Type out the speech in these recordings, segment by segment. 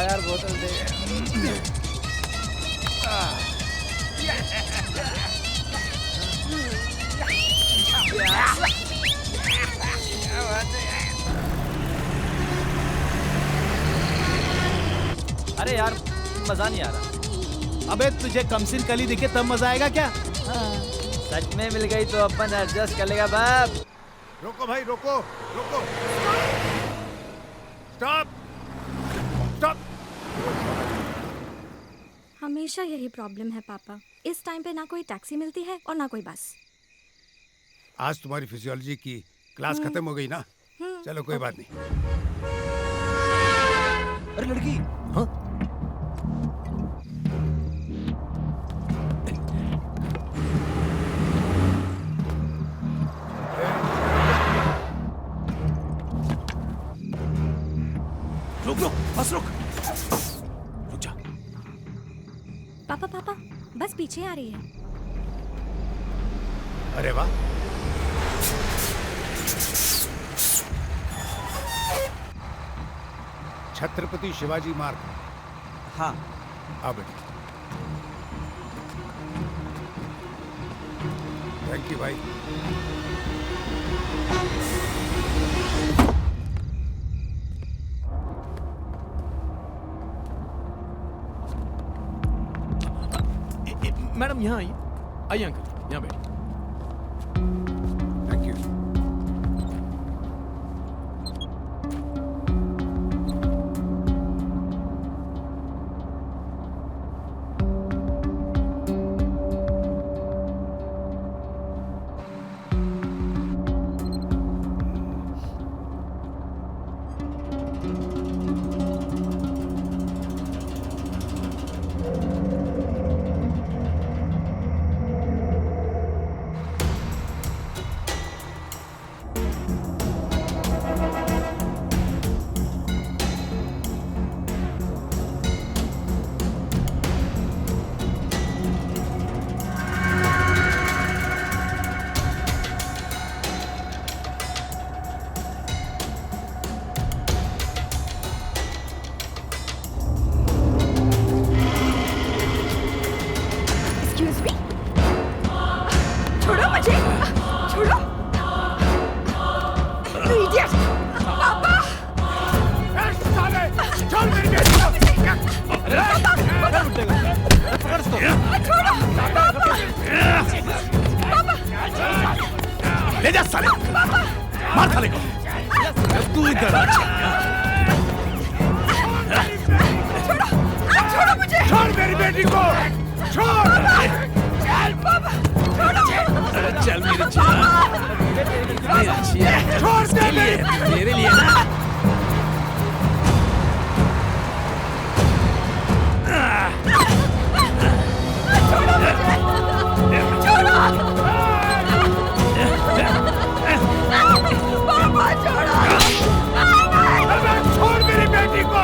यार बोतल दे। अरे यार मजा नहीं आ रहा। अबे तुझे कमसिन कली दिखे तब मजा आएगा क्या? सच में मिल गई तो अपन एडजस्ट कर लेगा बाप। रोको भाई, रोको रोको, स्टॉप स्टॉप। हमेशा यही प्रॉब्लम है पापा, इस टाइम पे ना कोई टैक्सी मिलती है और ना कोई बस। आज तुम्हारी फिजियोलॉजी की क्लास खत्म हो गई ना, चलो कोई बात नहीं। अरे लड़की, हाँ? रुक रुक, बस रुक, रुक जा। पापा पापा बस पीछे आ रही है। अरे वाह, छत्रपति शिवाजी मार्ग। हाँ, आओ बेटे। थैंक यू भाई। मैडम यहाँ आइए, आइए अंकल, यहाँ बैठिए। Thank you. ले जा साले, मार साले को। तू इधर आ। छोड़ो मुझे, छोड़ मेरी बेटी को, छोड़। अरे चल मेरी जान, मेरी अच्छी है, छोड़ दे तेरे लिए ना। छोड़ो मुझे, छोड़ो। पापा छोड़ो, छोड़ मेरी बेटी को।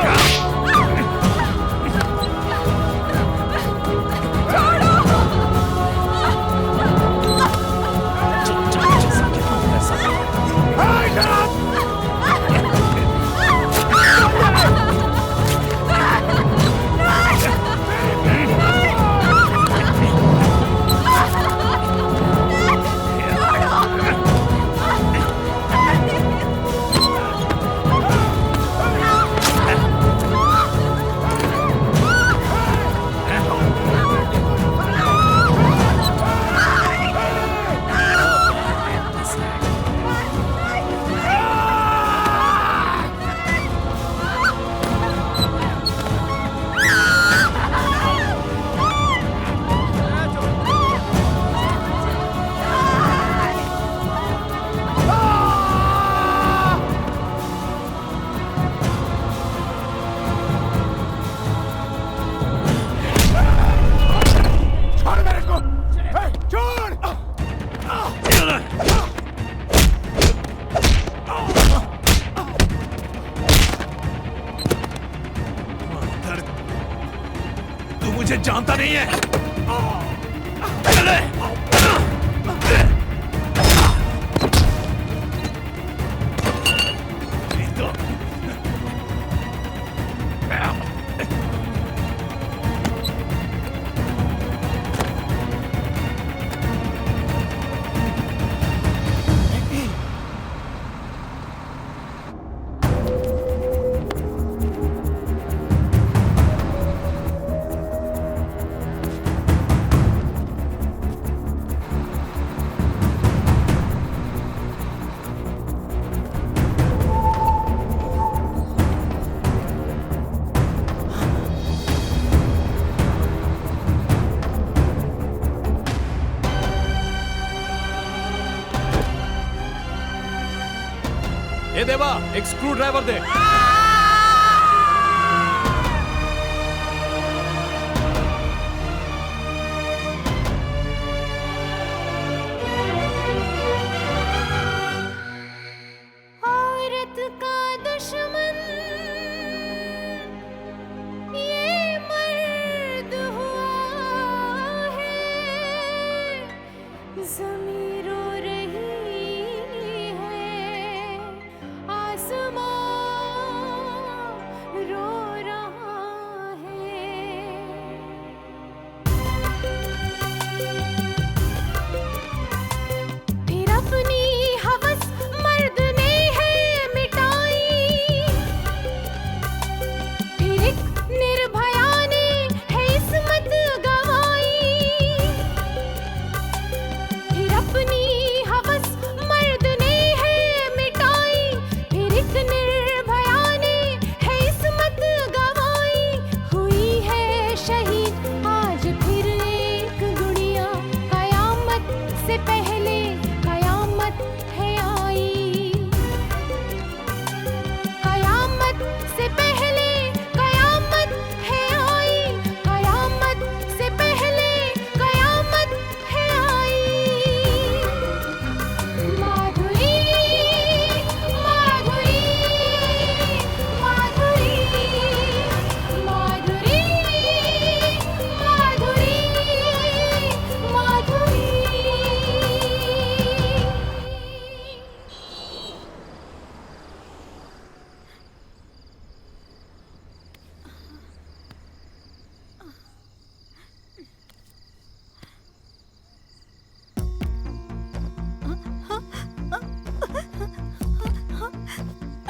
मुझे जानता नहीं है। चले। ये देवा, एक स्क्रू ड्राइवर दे। औरत का दुश्मन ये मर्द हुआ है, ज़मीं रो रही है, आसमां रो रहा है। फिर अपनी हवस मर्द ने है मिटाई, फिर एक निर्भया ने है इस्मत गंवाई। फिर अपनी हवस मर्द ने है मिटाई, फिर एक निर्भया ने है इस्मत गंवाई। हुई है शहीद आज फिर एक गुड़िया, कयामत से पहले कयामत है आई। कयामत से पहले कयामत है आई, कयामत से पहले कयामत है आई। माधुरी माधुरी माधुरी माधुरी माधुरी माधुरी।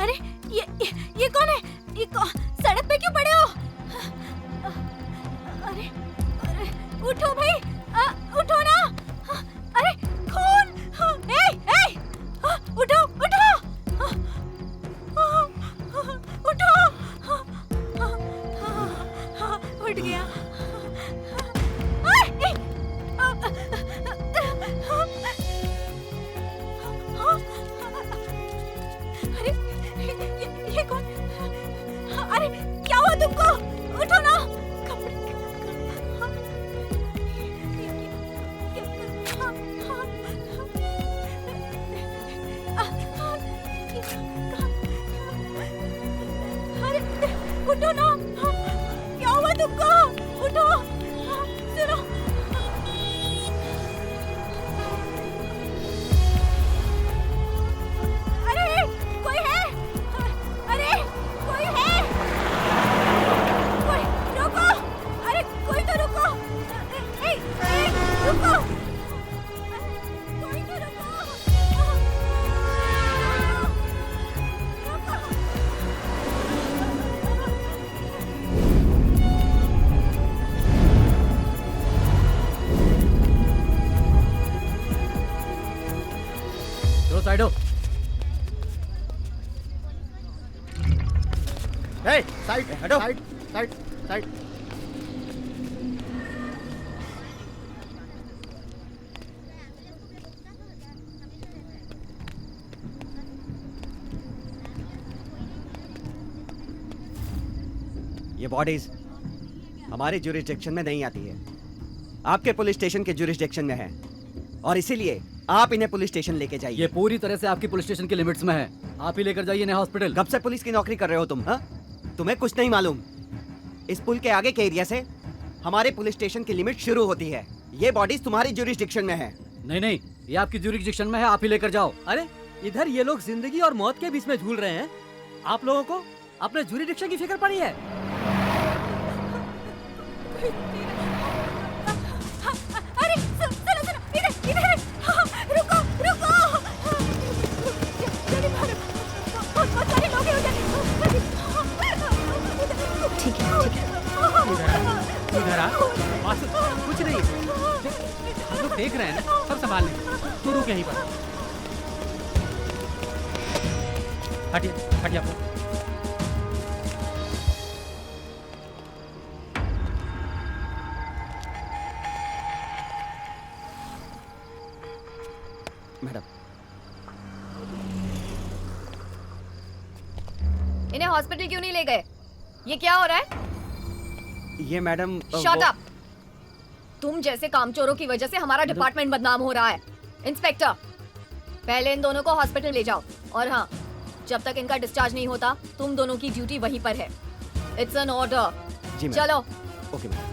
अरे ये कौन है? सड़क पे क्यों पड़े हो? अरे अरे उठो भाई, उठो ना। अरे खून! उठो उठो उठो। उठ गया। अरे ये कौन? अरे क्या हुआ तुमको? उठो ना। अरे उठो ना, क्या हुआ तुमको? उठो, सुनो। अरे कोई है? अरे कोई है? कोई रुको। अरे कोई तो रुको। रुको। कोई तो रुको। चलो साइड हो। साइड हटो, साइड साइड साइड। ये बॉडीज हमारे ज्यूरिसडिक्शन में नहीं आती है, आपके पुलिस स्टेशन के ज्यूरिसडिक्शन में है, और इसीलिए आप इन्हें पुलिस स्टेशन लेके जाइए। ये पूरी तरह से आपकी पुलिस स्टेशन के लिमिट्स में है। आप ही लेकर जाइए इन्हें हॉस्पिटल। कब से पुलिस की नौकरी कर रहे हो तुम? हाँ, तुम्हें कुछ नहीं मालूम? इस पुल के आगे के एरिया से हमारे पुलिस स्टेशन की लिमिट शुरू होती है। ये बॉडीज तुम्हारी ज्यूरिसडिक्शन में है। नहीं नहीं, ये आपकी ज्यूरिसडिक्शन में है, आप ही लेकर जाओ। अरे इधर ये लोग जिंदगी और मौत के बीच में झूल रहे हैं, आप लोगों को अपने ज्यूरिसडिक्शन की फिक्र पड़ी है। अरे सुनो सुनो, इधर इधर, रुको रुको, जल्दी भागो, बहुत सारे लोग हैं उधर। ठीक है ठीक है। इधर आ, बस कुछ नहीं, हम लोग देख रहे हैं ना, सब संभाल लेंगे, तू रुक यहीं पर। हटिए हटिए आप लोग। मैडम, इन्हें हॉस्पिटल क्यों नहीं ले गए? ये क्या हो रहा है? ये मैडम शट अप! तुम जैसे कामचोरों की वजह से हमारा डिपार्टमेंट बदनाम हो रहा है। इंस्पेक्टर, पहले इन दोनों को हॉस्पिटल ले जाओ, और हाँ, जब तक इनका डिस्चार्ज नहीं होता तुम दोनों की ड्यूटी वहीं पर है। It's an order. जी मैडम। चलो। Okay madam.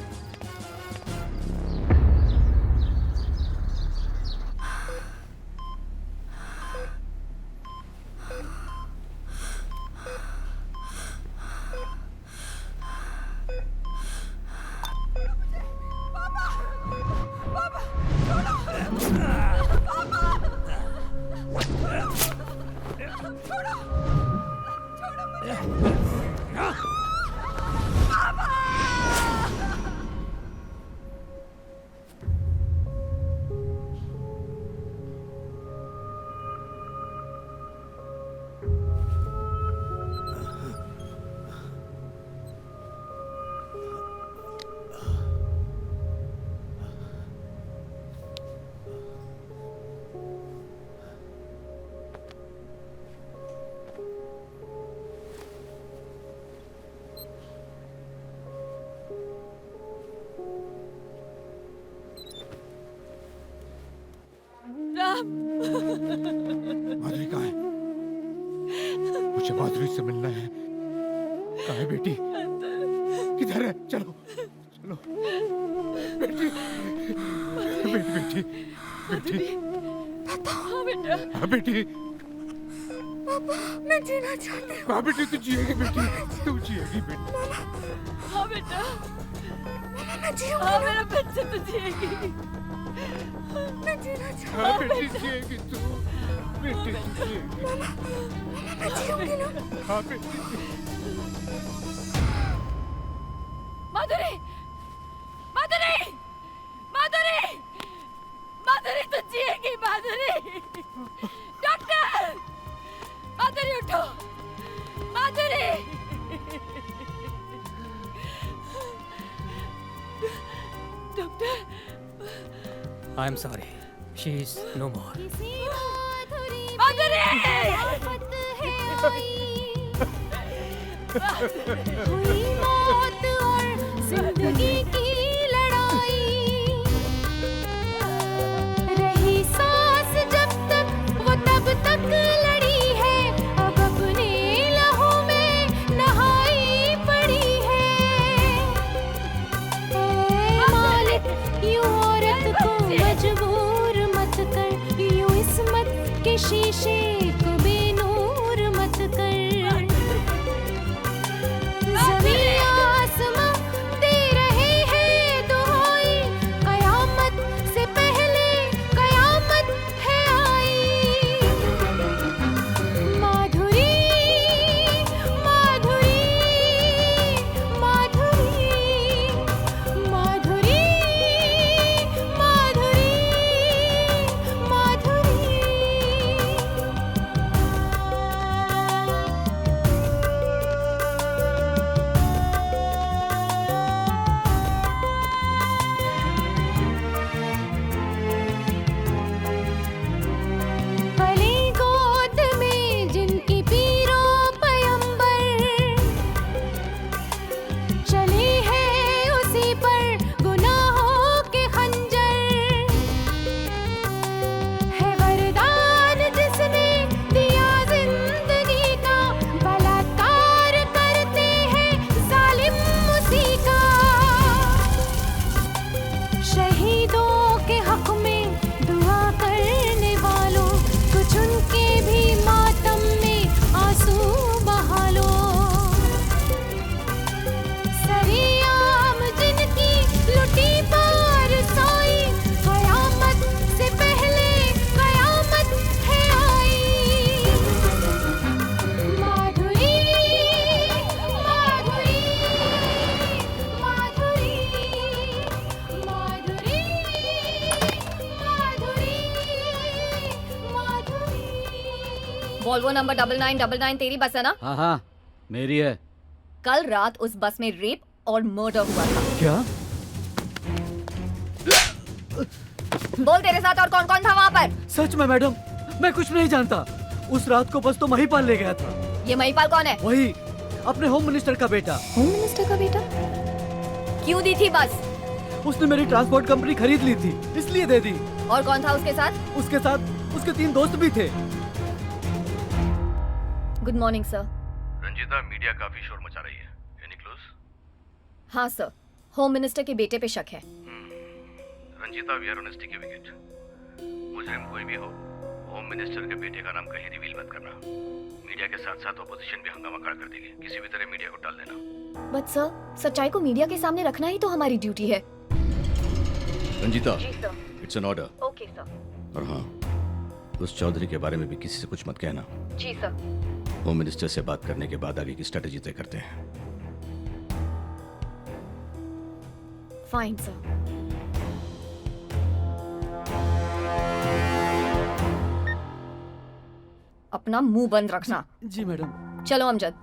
माधुरी कहाँ है? मुझे माधुरी से मिलना है। कहाँ है बेटी? किधर है? चलो चलो बेटी, बेटी बेटी बेटी। हाँ बेटा। हाँ बेटी। पापा, मैं जीना चाहती हूँ। हाँ बेटी, तू जिएगी बेटी, तू जिएगी बेटी। हाँ बेटा, मैं जीऊंगी। हाँ मेरा बच्चा तो जिएगी। मैं जीना चाहती हूँ। हाँ बेटी, जिएगी तू, बेटी तू जिएगी। मैं जीऊंगी ना। हाँ बेटी। माधुरी, माधुरी, माधुरी, माधुरी तो जिएगी। माधुरी, डॉक्टर, माधुरी उठो, Madhuri. Doctor, I am sorry, she is no more. Madhuri, हुई मौत और जिंदगी की लड़ाई, रही सांस जब तक वो तब तक लड़ी है, अब अपने लहू में नहाई पड़ी है। मालिक, यूं औरत को मजबूर मत कर, यूं इस्मत के शीशे को बेनूर मत कर। ज़मीन आसमां दे रहे हैं दुहाई, कयामत से पहले कयामत है आई। माधुरी, माधुरी, माधुरी, माधुरी, माधुरी, माधुरी। वॉल्वो नंबर 9999 तेरी बस है ना? हाँ हाँ मेरी है। कल रात उस बस में रेप और मर्डर हुआ था। क्या? बोल तेरे साथ और कौन कौन था वहाँ पर? सच में मैडम, मैं कुछ नहीं जानता। उस रात को बस तो महिपाल ले गया था। ये महिपाल कौन है? वही अपने होम मिनिस्टर का बेटा। होम मिनिस्टर का बेटा? क्यों दी थी बस? उसने मेरी ट्रांसपोर्ट कंपनी खरीद ली थी, इसलिए दे दी। और कौन था उसके साथ? उसके साथ उसके 3 दोस्त भी थे। Good morning sir. Ranjita, media काफी शोर मचा रही है। Any clues? हाँ सर, होम मिनिस्टर के बेटे पे शक है। Ranjita, we are on sticky wicket. मुजरिम कोई भी हो, होम मिनिस्टर के बेटे का नाम कहीं रिवील मत करना। मीडिया के साथ साथ ऑपोजिशन भी हंगामा खड़ा कर देगी। किसी भी तरह मीडिया को टाल देना। बट सर, सच्चाई को मीडिया के सामने रखना ही तो हमारी ड्यूटी है। रंजीता, जी sir. It's an order. Okay sir. और हाँ, उस चौधरी के बारे में भी किसी से कुछ मत कहना। जी सर। होम मिनिस्टर से बात करने के बाद आगे की स्ट्रेटेजी तय करते हैं। Fine sir. अपना मुंह बंद रखना। जी मैडम। चलो Amjad.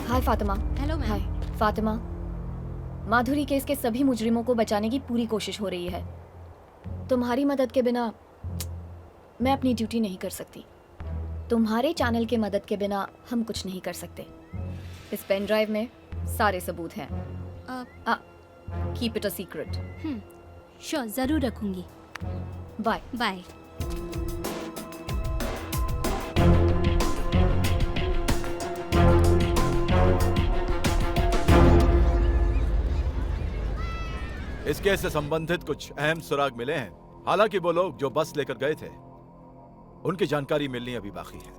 Hi Fatima. Hello ma'am. Hi Fatima, Madhuri case के सभी मुजरिमों को बचाने की पूरी कोशिश हो रही है। तुम्हारी मदद के बिना मैं अपनी ड्यूटी नहीं कर सकती। तुम्हारे चैनल के मदद के बिना हम कुछ नहीं कर सकते। इस पेन ड्राइव में सारे सबूत हैं। Keep it a secret. Sure, जरूर रखूंगी। बाय। बाय। इस केस से संबंधित कुछ अहम सुराग मिले हैं। हालांकि वो लोग जो बस लेकर गए थे उनकी जानकारी मिलनी अभी बाकी है,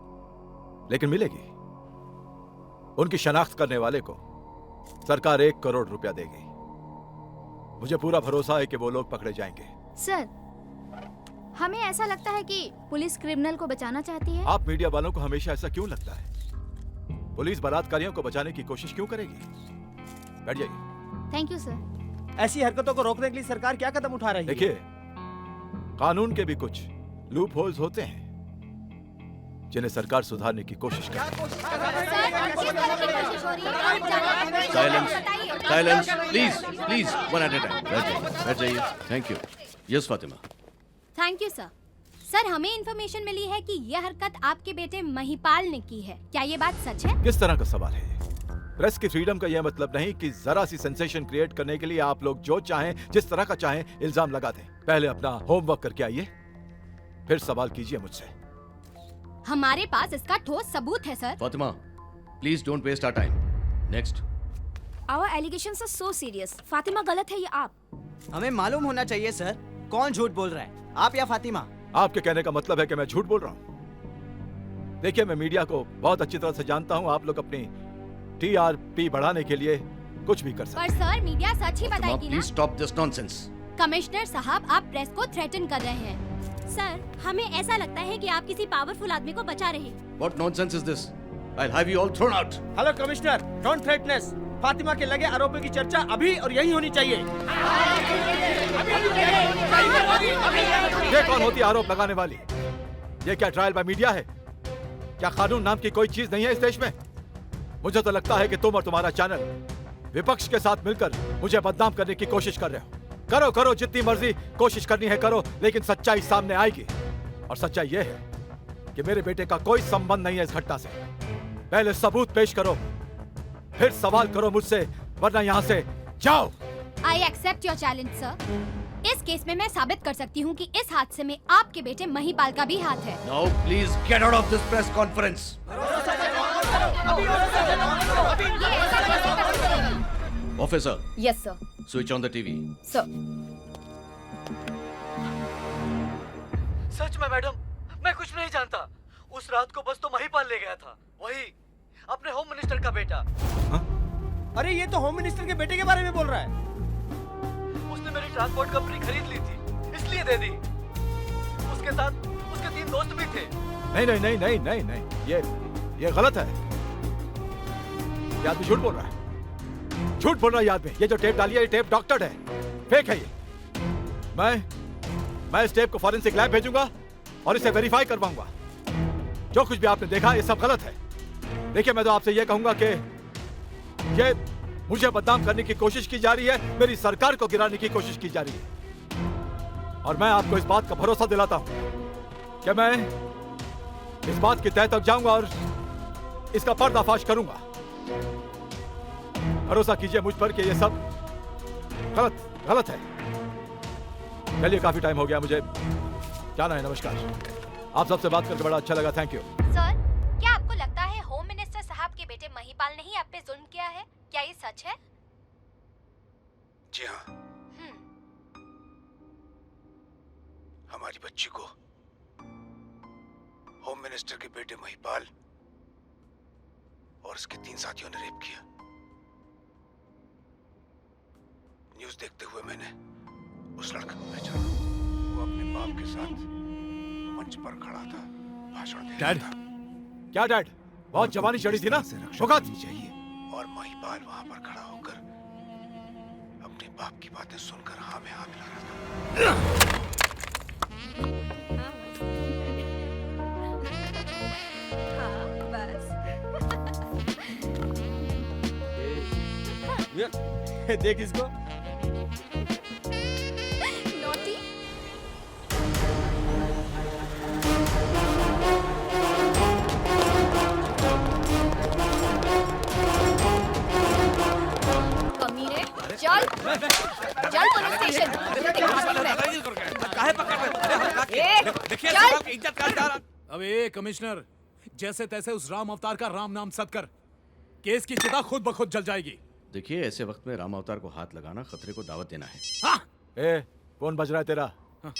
लेकिन मिलेगी। उनकी शनाख्त करने वाले को सरकार 1 करोड़ रुपया देगी। मुझे पूरा भरोसा है कि वो लोग पकड़े जाएंगे। सर, हमें ऐसा लगता है कि पुलिस क्रिमिनल को बचाना चाहती है। आप मीडिया वालों को हमेशा ऐसा क्यों लगता है? पुलिस बलात्कारियों को बचाने की कोशिश क्यों करेगी? बैठ जाइए। Thank you sir. ऐसी हरकतों को रोकने के लिए सरकार क्या कदम उठा रही है? देखिए, कानून के भी कुछ लूप होल्स होते हैं जिन्हें सरकार सुधारने की कोशिश कर रही है। Silence, please please, one at a time. बैठ जाइए। Thank you. Yes Fatima. Thank you sir. Sir, हमें इन्फॉर्मेशन मिली है कि यह हरकत आपके बेटे महिपाल ने की है। क्या ये बात सच है? किस तरह का सवाल है? प्रेस की फ्रीडम का यह मतलब नहीं कि जरा सी सेंसेशन क्रिएट करने के लिए आप लोग जो चाहें, जिस तरह का चाहें इल्जाम लगा दें। पहले अपना होमवर्क करके आइए, फिर सवाल कीजिए मुझसे। हमारे पास इसका ठोस सबूत है sir. Fatima, please don't waste our time. Next. Our allegations are so serious. Fatima गलत है या आप? हमें मालूम होना चाहिए सर, कौन झूठ बोल रहा है, आप या फातिमा? आपके कहने का मतलब है कि मैं झूठ बोल रहा हूं? देखिए, मैं मीडिया को बहुत अच्छी तरह से जानता हूं। आप लोग अपनी TRP बढ़ाने के लिए कुछ भी कर सकते हैं। पर सर, मीडिया सच ही बताएगी ना? Please stop this nonsense. Commissioner साहब, आप प्रेस को थ्रेटन कर रहे हैं। सर, हमें ऐसा लगता है कि आप किसी पावरफुल आदमी को बचा रहे हैं। What nonsense is this? I'll have you all thrown out. Hello commissioner, don't threaten us. Fatima के लगे आरोपों की चर्चा अभी और यही होनी चाहिए। ये कौन होती है आरोप लगाने वाली? ये क्या ट्रायल बाय मीडिया है? क्या कानून नाम की कोई चीज नहीं है इस देश में? मुझे तो लगता है कि तुम और तुम्हारा चैनल विपक्ष के साथ मिलकर मुझे बदनाम करने की कोशिश कर रहे हो। करो करो, जितनी मर्जी कोशिश करनी है करो, लेकिन सच्चाई सामने आएगी। और सच्चाई यह है कि मेरे बेटे का कोई संबंध नहीं है इस घटना से। पहले सबूत पेश करो, फिर सवाल करो मुझसे, वरना यहाँ से जाओ। I accept your challenge sir. इस केस में मैं साबित कर सकती हूँ कि इस हादसे में आपके बेटे महिपाल का भी हाथ है। Now please get out of this press conference. Officer, yes sir. switch on the TV. सर, सच में मैडम, मैं कुछ नहीं जानता। उस रात को बस तो महिपाल ले गया था, वही अपने होम मिनिस्टर का बेटा। अरे ये तो होम मिनिस्टर के बेटे के बारे में बोल रहा है। उसने मेरी ट्रांसपोर्ट कंपनी खरीद ली थी, इसलिए दे दी। उसके साथ उसके 3 दोस्त भी थे। नहीं नहीं नहीं नहीं नहीं नहीं, ये गलत है। ये आदमी झूठ बोल रहा है, झूठ बोल रहा है ये आदमी। ये जो टेप डाली है, ये टेप डॉक्टर्ड है, फेक है ये। मैं इस टेप को फॉरेंसिक लैब भेजूंगा और इसे वेरीफाई करवाऊंगा। जो कुछ भी आपने देखा ये सब गलत है। देखिए, मैं तो आपसे ये कहूंगा कि ये मुझे बदनाम करने की कोशिश की जा रही है, मेरी सरकार को गिराने की कोशिश की जा रही है। और मैं आपको इस बात का भरोसा दिलाता हूं कि मैं इस बात की तह तक जाऊंगा और इसका पर्दाफाश करूंगा। भरोसा कीजिए मुझ पर कि ये सब गलत है। चलिए, काफी टाइम हो गया, मुझे जाना है। नमस्कार। आप सबसे बात करके बड़ा अच्छा लगा, थैंक यू। सर, क्या आपको लगता है होम मिनिस्टर साहब के बेटे महिपाल ने ही आप पे जुल्म किया है? क्या ये सच है? जी हाँ, हमारी बच्ची को होम मिनिस्टर के बेटे महिपाल और उसके 3 साथियों ने रेप किया। न्यूज़ देखते हुए मैंने उस लड़के को पहचाना। वो अपने बाप के साथ मंच पर खड़ा था, भाषण दे रहा था। क्या डैड, बहुत जवानी चढ़ी थी ना, शुक्र चाहिए। और महिपाल वहां पर खड़ा होकर अपने बाप की बातें सुनकर हाँ में हाँ मिला रहा था। देख इसको। नॉटी। कमीने, चल पुलिस स्टेशन। चल। अबे कमिश्नर, जैसे तैसे उस राम अवतार का राम नाम सद कर, केस की चिता खुद ब खुद जल जाएगी। देखिए, ऐसे वक्त में राम अवतार को हाथ लगाना खतरे को दावत देना है। हाँ? कौन बज रहा है तेरा? हाँ।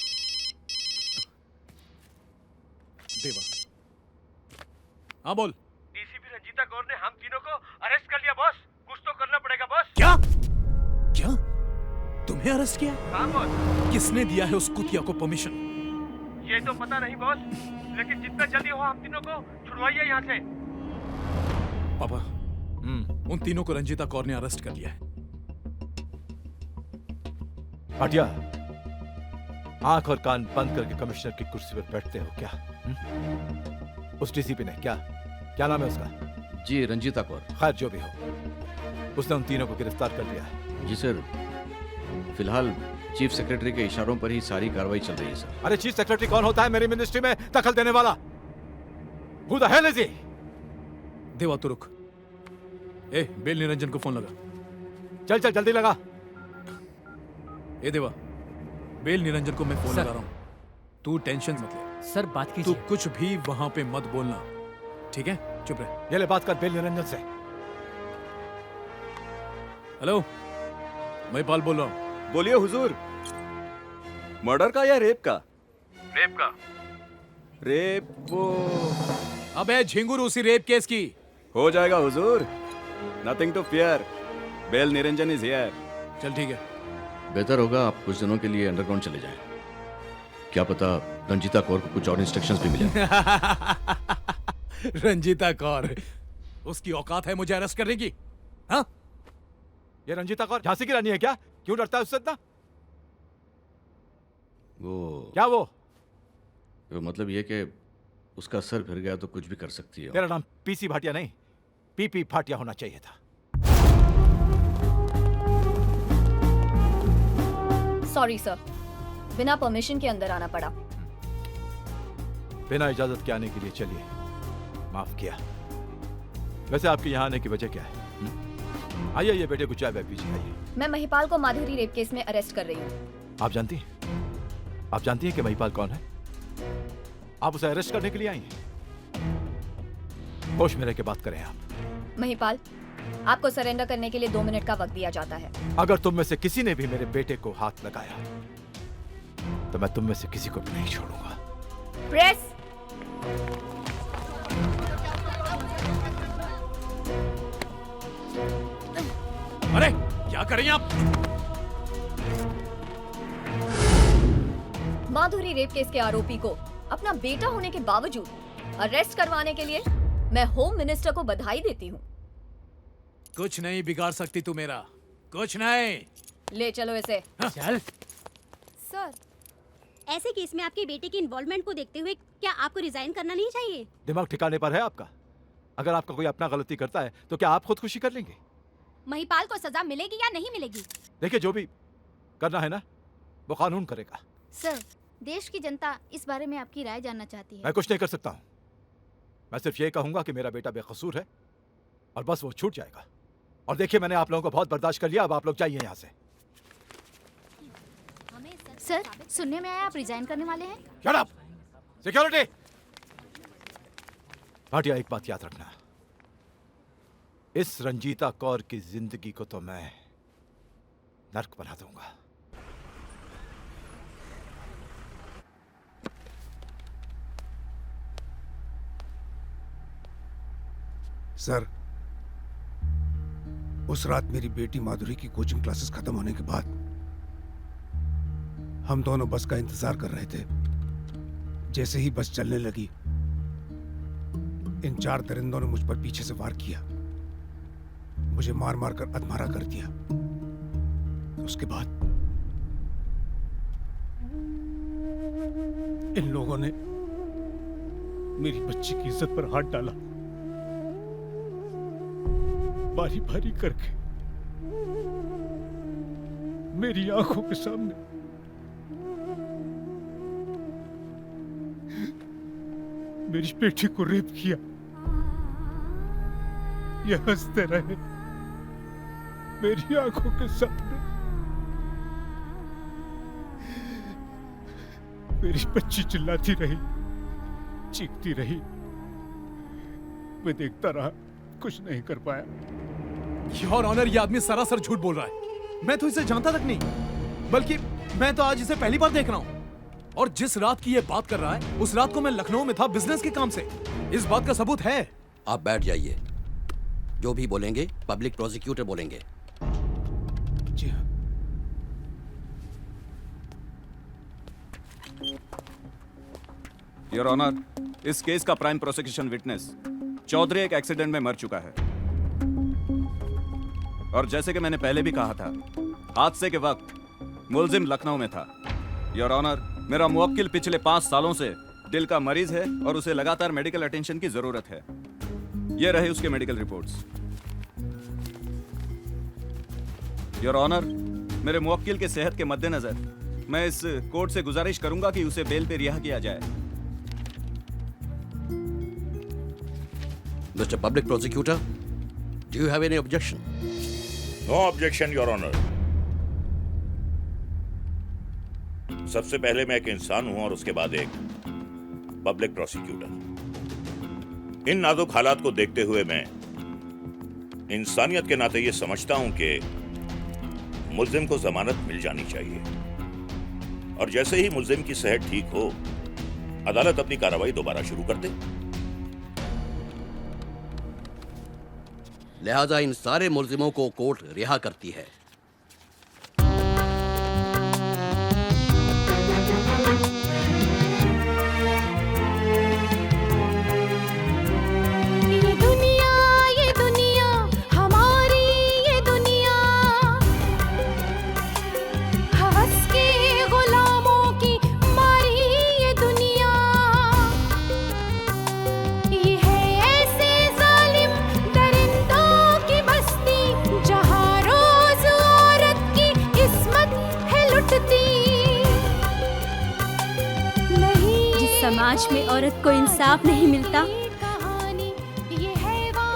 देवा। हाँ बोल। डीसीपी रंजीता गौर ने हम तीनों को अरेस्ट कर लिया बॉस। कुछ तो करना पड़ेगा बॉस। क्या तुम्हें अरेस्ट किया? हाँ बॉस। किसने दिया है उस कुतिया को परमिशन? ये तो पता नहीं बॉस, लेकिन जितना जल्दी हो हम तीनों को छुड़वाइए यहाँ से। पापा, उन तीनों को रंजीता कौर ने अरेस्ट कर लिया है। भाटिया, आंख और कान बंद करके कमिश्नर की कुर्सी पर बैठते हो क्या? उस डीसीपी ने क्या नाम है उसका? जी, रंजीता कौर। खैर, जो भी हो, उसने उन तीनों को गिरफ्तार कर लिया। जी सर, फिलहाल चीफ सेक्रेटरी के इशारों पर ही सारी कार्रवाई चल रही है सर। अरे चीफ सेक्रेटरी कौन होता है मेरी मिनिस्ट्री में दखल देने वाला? Who the hell is he? देवा तो रुक। बेल निरंजन को फोन लगा। चल जल्दी लगा। देवा, बेल निरंजन को मैं फोन लगा रहा हूँ। तू टेंशन मत ले सर, बात तू कीजिए। कुछ भी वहां पे मत बोलना, ठीक है? चुप रहे। ये ले बात कर बेल निरंजन से। हेलो, मैं पाल बोल रहा हूँ। बोलिए हुजूर। मर्डर का या रेप का? रेप का। रेप वो अबे झिंगुर, उसी रेप केस की। हो जाएगा हुजूर, nothing to fear. Bail Niranjan is here. चल ठीक है। बेहतर होगा आप कुछ दिनों के लिए अंडरग्राउंड चले जाएं। क्या पता रंजीता कौर को कुछ और इंस्ट्रक्शंस भी मिले। रंजीता कौर, उसकी औकात है मुझे अरेस्ट करने की? हाँ? ये रंजीता कौर झांसी की रानी है क्या? क्यों डरता है उससे इतना? वो मतलब ये कि उसका सर फिर गया तो कुछ भी कर सकती है। तेरा नाम पीसी भाटिया नहीं, पीपी भाटिया होना चाहिए था। सॉरी सर, बिना परमिशन के अंदर आना पड़ा। बिना इजाजत के आने के लिए चलिए, माफ किया। वैसे आपके यहाँ आने की वजह क्या है? आइए ये बेटे को चाय बैग पीछे आइए। मैं महिपाल को माधुरी रेप केस में अरेस्ट कर रही हूँ। आप जानती हैं कि महिपाल कौन है? आप उसे अरेस्ट करने के लिए आई हैं? होश में रह के बात करें आप। महिपाल, आपको सरेंडर करने के लिए 2 मिनट का वक्त दिया जाता है। अगर तुम में से किसी ने भी मेरे बेटे को हाथ लगाया तो मैं तुम में से किसी को भी नहीं छोड़ूंगा। प्रेस। करें आप? माधुरी रेप केस के आरोपी को अपना बेटा होने के बावजूद अरेस्ट करवाने के लिए मैं होम मिनिस्टर को बधाई देती हूँ। कुछ नहीं बिगाड़ सकती तू मेरा, कुछ नहीं। ले चलो इसे। चल। सर, ऐसे केस में आपके बेटे की इन्वॉल्वमेंट को देखते हुए क्या आपको रिजाइन करना नहीं चाहिए? दिमाग ठिकाने पर है आपका? अगर आपका कोई अपना गलती करता है तो क्या आप खुदकुशी कर लेंगे? महिपाल को सजा मिलेगी या नहीं मिलेगी? देखिए, जो भी करना है ना, वो कानून करेगा। सर, देश की जनता इस बारे में आपकी राय जानना चाहती है। मैं कुछ नहीं कर सकता हूँ। मैं सिर्फ ये कहूंगा कि मेरा बेटा बेकसूर है और बस वो छूट जाएगा। और देखिए, मैंने आप लोगों को बहुत बर्दाश्त कर लिया, अब आप लोग जाइए यहाँ से। सर, सुनने में आया आप रिजाइन करने वाले हैं? Shut up! सिक्योरिटी! भाटिया, एक बात याद रखना, इस रंजीता कौर की जिंदगी को तो मैं नर्क बना दूंगा। सर, उस रात मेरी बेटी माधुरी की कोचिंग क्लासेस खत्म होने के बाद हम दोनों बस का इंतजार कर रहे थे। जैसे ही बस चलने लगी, इन 4 दरिंदों ने मुझ पर पीछे से वार किया, मुझे मार मार कर अधमरा कर दिया। उसके बाद इन लोगों ने मेरी बच्ची की इज्जत पर हाथ डाला, बारी बारी करके मेरी आंखों के सामने मेरी बेटी को रेप किया। ये हंसते रहे मेरी आंखों के सामने। मेरी बच्ची चिल्लाती रही, चीखती रही। मैं देखता रहा, कुछ नहीं कर पाया। योर ऑनर, ये आदमी सरासर झूठ बोल रहा है। मैं तो इसे जानता तक नहीं, बल्कि मैं तो आज इसे पहली बार देख रहा हूँ। और जिस रात की ये बात कर रहा है, उस रात को मैं लखनऊ में था बिजनेस के काम से। इस बात का सबूत है। आप बैठ जाइए। जो भी बोलेंगे पब्लिक प्रोसिक्यूटर बोलेंगे। जी हाँ। योर ऑनर, इस केस का प्राइम प्रोसिक्यूशन विटनेस चौधरी एक एक्सीडेंट में मर चुका है। और जैसे कि मैंने पहले भी कहा था, हादसे के वक्त मुलजिम लखनऊ में था। योर ऑनर, मेरा मुवक्किल पिछले 5 सालों से दिल का मरीज है और उसे लगातार मेडिकल अटेंशन की जरूरत है। ये रहे उसके मेडिकल रिपोर्ट्स। योर ऑनर, मेरे मुवक्किल के सेहत के मद्देनजर मैं इस कोर्ट से गुजारिश करूंगा कि उसे बेल पे रिहा किया जाए। Mister public prosecutor, do you have any objection? No objection your honour. सबसे पहले मैं एक इंसान हूं और उसके बाद एक पब्लिक प्रोसिक्यूटर। इन नाजुक हालात को देखते हुए मैं इंसानियत के नाते यह समझता हूं कि मुल्जिम को जमानत मिल जानी चाहिए। और जैसे ही मुल्जिम की सेहत ठीक हो, अदालत अपनी कार्रवाई दोबारा शुरू कर दे। लिहाजा इन सारे मुल्जिमों को कोर्ट रिहा करती है। ये दुनिया हमारी, ये दुनिया हवस के गुलामों की मारी, ये दुनिया ये है ऐसे जालिम दरिंदों की बस्ती, जहाँ रोज औरत की किस्मत है लुटती। जिस समाज में औरत को इंसाफ नहीं मिलता,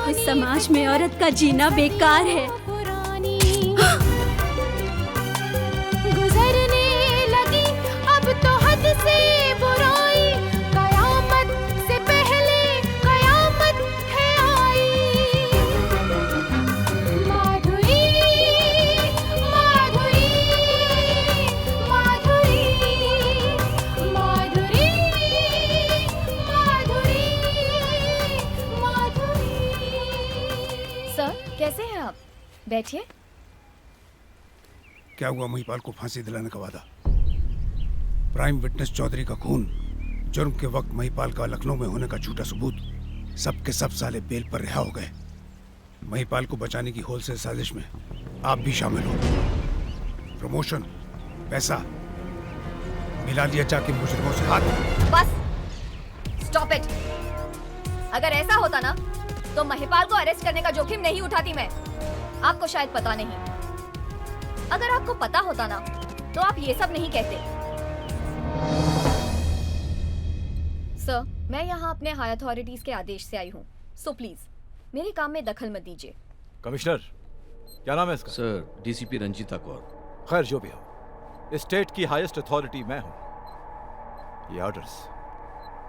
उस समाज में औरत का जीना बेकार है। गुजरने लगी अब तो हद से बुराई, कयामत से पहले कयामत है आई। माधुरी माधुरी माधुरी माधुरी माधुरी। सर, कैसे हैं आप? बैठिए। क्या हुआ महिपाल को फांसी दिलाने का वादा? प्राइम विटनेस चौधरी का खून, जुर्म के वक्त महिपाल का लखनऊ में होने का झूठा सबूत, सबके सब साले बेल पर रिहा हो गए। महिपाल को बचाने की होलसेल साजिश में आप भी शामिल हो। प्रमोशन, पैसा मिला लिया जाके मुजरिमों से हाथ। Bus stop it. अगर ऐसा होता ना तो महिपाल को अरेस्ट करने का जोखिम नहीं उठाती मैं। आपको शायद पता नहीं। अगर आपको पता होता ना तो आप ये सब नहीं कहते। सर, मैं यहाँ अपने हाई अथॉरिटीज के आदेश से आई हूँ, सो प्लीज मेरे काम में दखल मत दीजिए। कमिश्नर, क्या नाम है इसका? Sir, DCP Ranjita Kaur. खैर जो भी हो, स्टेट की हाईएस्ट अथॉरिटी मैं हूँ। ये ऑर्डर्स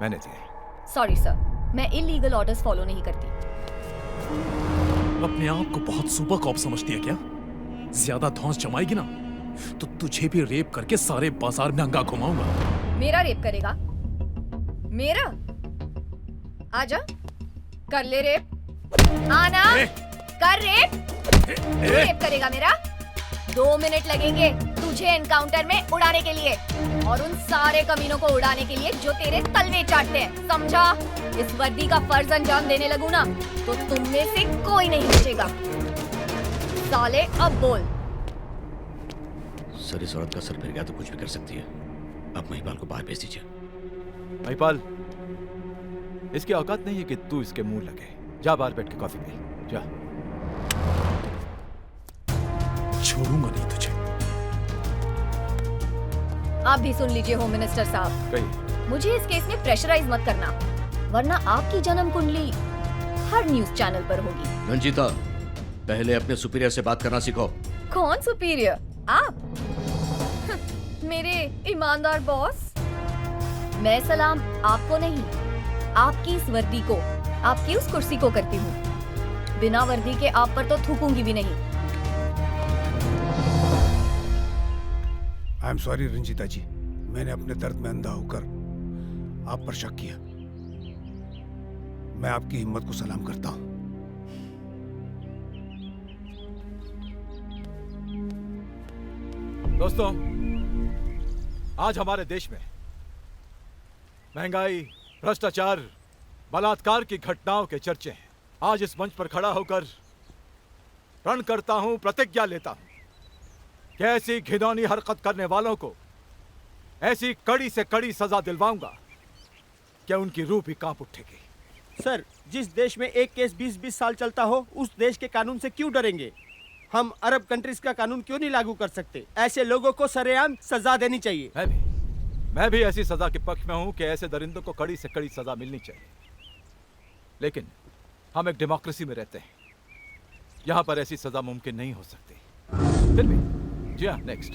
मैंने दिए। सॉरी सर, मैं इलीगल ऑर्डर्स फॉलो नहीं करती। अपने आप को बहुत सुपर कॉप समझती है क्या? ज्यादा धौंस जमाएगी ना तो तुझे भी रेप करके सारे बाजार में अंगा घुमाऊंगा। मेरा रेप करेगा? मेरा? आजा, कर ले रेप। आना, कर रेप। तू रेप करेगा मेरा? 2 मिनट लगेंगे तुझे एनकाउंटर में उड़ाने के लिए, और उन सारे कमीनों को उड़ाने के लिए जो तेरे तलवे चाटते हैं, समझा? इस वर्दी का फर्ज अंजाम देने लगूं ना तो तुम में से कोई नहीं बचेगा। साले अब बोल। सर, इस औरत का सर फिर गया तो कुछ भी कर सकती है। आप महिपाल को बाहर भेज दीजिए। महिपाल, इसकी औकात नहीं है कि तू इसके मुंह लगे। जा बाहर बैठ के कॉफी पी, जा। छोड़ूंगा नहीं तुझे। आप भी सुन लीजिए होम मिनिस्टर साहब, कहिए। मुझे इस केस में प्रेशराइज मत करना, वरना आपकी जन्म कुंडली हर न्यूज चैनल पर होगी। रंजीता, पहले अपने सुपीरियर से बात करना सीखो। कौन सुपीरियर? आप? मेरे ईमानदार बॉस। मैं सलाम आपको नहीं, आपकी इस वर्दी को, आपकी उस कुर्सी को करती हूँ। बिना वर्दी के आप पर तो थूकूंगी भी नहीं। आई एम सॉरी रंजीता जी, मैंने अपने दर्द में अंधा होकर आप पर शक किया। मैं आपकी हिम्मत को सलाम करता हूं। दोस्तों, आज हमारे देश में महंगाई, भ्रष्टाचार, बलात्कार की घटनाओं के चर्चे हैं। आज इस मंच पर खड़ा होकर प्रण करता हूं, प्रतिज्ञा लेता हूं कि ऐसी घिनौनी हरकत करने वालों को ऐसी कड़ी से कड़ी सजा दिलवाऊंगा कि उनकी रूह भी कांप उठेगी। सर, जिस देश में एक केस 20-20 साल चलता हो, उस देश के कानून से क्यों डरेंगे? हम अरब कंट्रीज का कानून क्यों नहीं लागू कर सकते? ऐसे लोगों को सरेआम सजा देनी चाहिए। मैं भी ऐसी सजा के पक्ष में हूं कि ऐसे दरिंदों को कड़ी से कड़ी सजा मिलनी चाहिए। लेकिन हम एक डेमोक्रेसी में रहते हैं, यहां पर ऐसी सजा मुमकिन नहीं हो सकती। फिर भी जी हाँ, नेक्स्ट।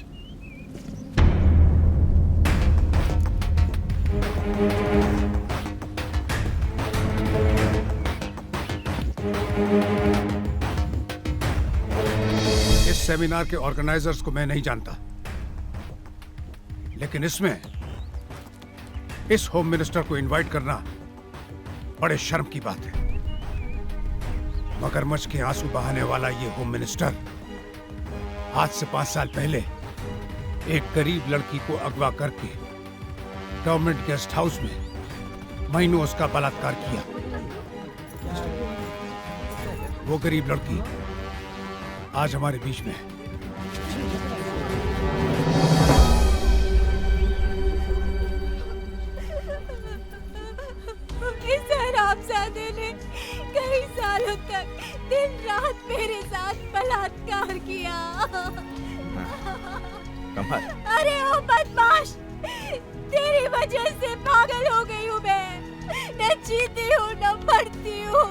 इस सेमिनार के ऑर्गेनाइजर्स को मैं नहीं जानता, लेकिन इसमें इस होम मिनिस्टर को इनवाइट करना बड़े शर्म की बात है। मगरमच्छ के आंसू बहाने वाला ये होम मिनिस्टर आज से 5 साल पहले एक गरीब लड़की को अगवा करके गवर्नमेंट गेस्ट हाउस में महीनों उसका बलात्कार किया। वो गरीब लड़की आज हमारे बीच में है। इस हरामजादे ने कई सालों तक दिन रात मेरे साथ बलात्कार किया। कमल, अरे ओ बदमाश, तेरी वजह से पागल हो गई हूँ मैं। न जीती हूँ न मरती हूँ।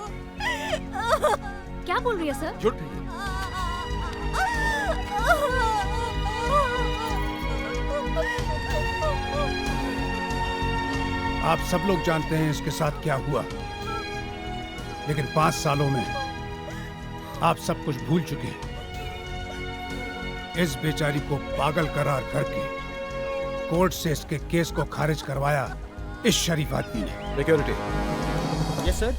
क्या बोल रही है सर? झूठ नहीं। आप सब लोग जानते हैं इसके साथ क्या हुआ, लेकिन 5 सालों में आप सब कुछ भूल चुके हैं। इस बेचारी को पागल करार करके कोर्ट से इसके केस को खारिज करवाया इस शरीफ आदमी ने। सिक्योरिटी। Yes sir.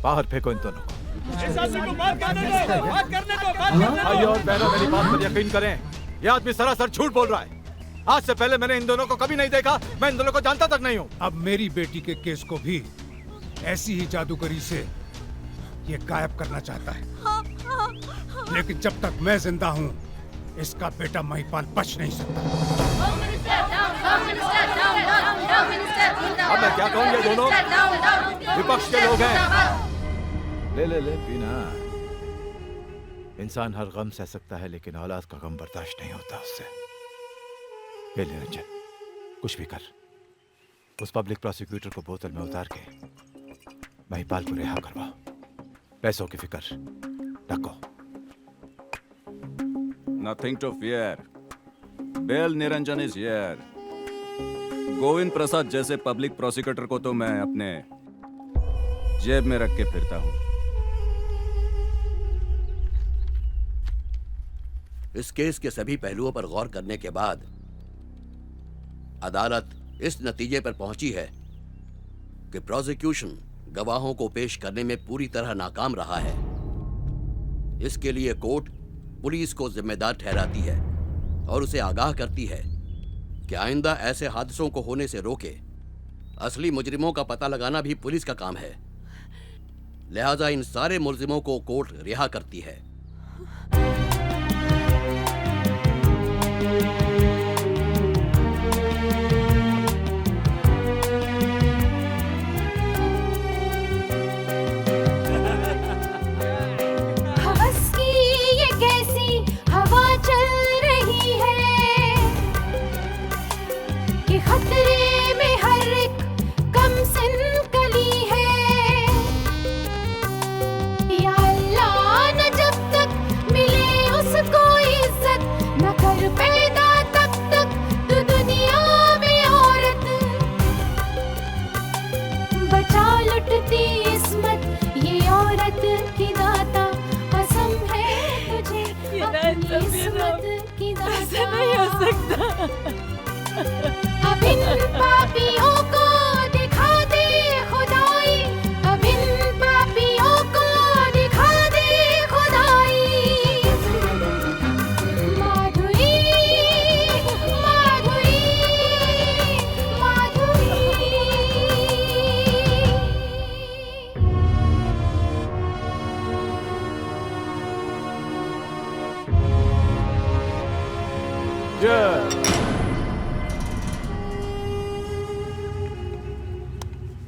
बाहर फेंको इन दोनों को। बात करने दो, बात करने दो, बात करने दो। भाई और बहनों, मेरी बात पर यकीन करें। ये आदमी सरासर झूठ बोल रहा है। आज से पहले मैंने इन दोनों को कभी नहीं देखा, मैं इन दोनों को जानता तक नहीं हूँ। अब मेरी बेटी के केस को भी ऐसी ही जादूगरी से ये गायब करना चाहता है, लेकिन जब तक मैं जिंदा हूँ इसका बेटा महिपाल बच नहीं सकता। अब मैं क्या कहूँ, ये दोनों विपक्ष के लोग हैं। ले ले ले पीना। इंसान हर गम सह सकता है, लेकिन औलाद का गम बर्दाश्त नहीं होता उससे। ले ले रंजन, कुछ भी कर, उस पब्लिक प्रोसिक्यूटर को बोतल में उतार के महिपाल को रिहा करवाओ। पैसों की फिक्र रखो। Nothing to fear. Bail Niranjan is here. Govind Prasad जैसे पब्लिक प्रोसिक्यूटर को तो मैं अपने जेब में रख के फिरता हूं। इस केस के सभी पहलुओं पर गौर करने के बाद अदालत इस नतीजे पर पहुंची है कि प्रोसिक्यूशन गवाहों को पेश करने में पूरी तरह नाकाम रहा है। इसके लिए कोर्ट पुलिस को जिम्मेदार ठहराती है और उसे आगाह करती है कि आइंदा ऐसे हादसों को होने से रोके। असली मुजरिमों का पता लगाना भी पुलिस का काम है, लिहाजा इन सारे मुलजिमों को कोर्ट रिहा करती है। हवस की ये कैसी हवा चल रही है कि खतरे में हर एक कमसिन कली है। या अल्लाह न जब तक मिले उसको इज्जत न कर पैदा तब तक तो दुनिया में औरत बचा लुटती इस्मत ये औरत की दाता। कसम है तुझे अपनी इस्मत की दाता। ऐसा नहीं हो सकता। अब इन पापियों को दिखा दे खुदाई, अब इन पापियों को दिखा दे खुदाई। माधुरी माधुरी माधुरी।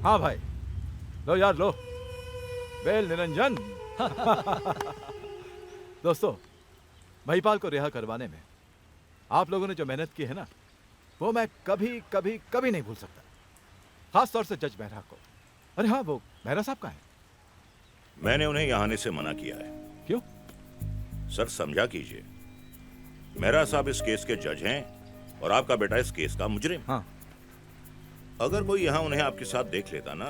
हाँ भाई, लो यार लो, बेल निरंजन। दोस्तों, महिपाल को रिहा करवाने में आप लोगों ने जो मेहनत की है ना, वो मैं कभी कभी कभी नहीं भूल सकता। खास तौर से जज मेहरा को। अरे हाँ, वो मेहरा साहब कहाँ हैं? मैंने उन्हें यहाँ आने से मना किया है। क्यों? सर समझा कीजिए, मेहरा साहब इस केस के जज हैं और आपका बेटा इस केस का मुजरिम। हाँ। अगर कोई यहाँ उन्हें आपके साथ देख लेता ना,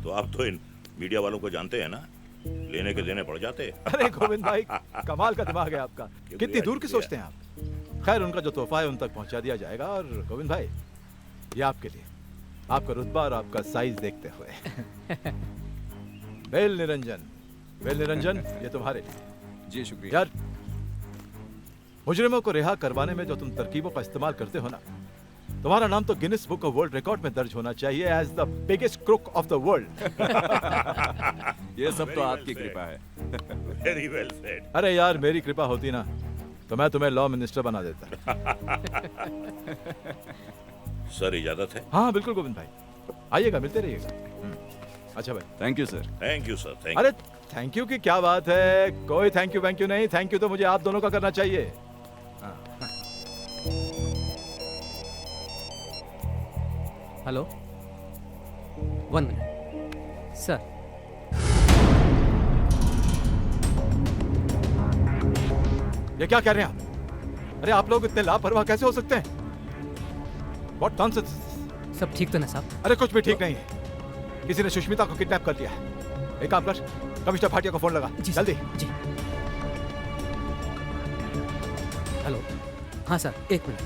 तो आप तो इन मीडिया वालों को जानते हैं ना, लेने के देने पड़ जाते। अरे गोविंद भाई, कमाल का दिमाग है आपका। कितनी दूर की सोचते हैं आप। खैर, उनका जो तोहफा है उन तक पहुंचा दिया जाएगा। और गोविंद भाई, ये आपके लिए, आपका रुतबा और आपका साइज देखते हुए। बेल निरंजन, ये तुम्हारे लिए। जी शुक्रिया। यार, मुजरिमों को रिहा करवाने में जो तुम तरकीबों का इस्तेमाल करते हो ना, तुम्हारा नाम तो Guinness book of world record में दर्ज होना चाहिए as the biggest crook of the world. ये सब तो आपकी कृपा है। Very well said. अरे यार, मेरी कृपा होती ना तो मैं तुम्हें लॉ मिनिस्टर बना देता। सर इजाजत है? हाँ बिल्कुल गोविंद भाई, आइएगा, मिलते रहिएगा। अच्छा भाई। Thank you sir. Thank you sir. Thank अरे थैंक यू की क्या बात है, कोई थैंक यू नहीं। थैंक यू तो मुझे आप दोनों का करना चाहिए। Hello, 1 minute sir. ये क्या कह रहे हैं आप? अरे आप लोग इतने लापरवाह कैसे हो सकते हैं? What nonsense! सब ठीक तो ना साहब? अरे कुछ भी ठीक नहीं है। किसी ने सुष्मिता को किडनैप कर लिया है। एक काम कर, कमिश्नर भाटिया को फोन लगा। जल्दी। जी। हेलो, हाँ सर, 1 मिनट।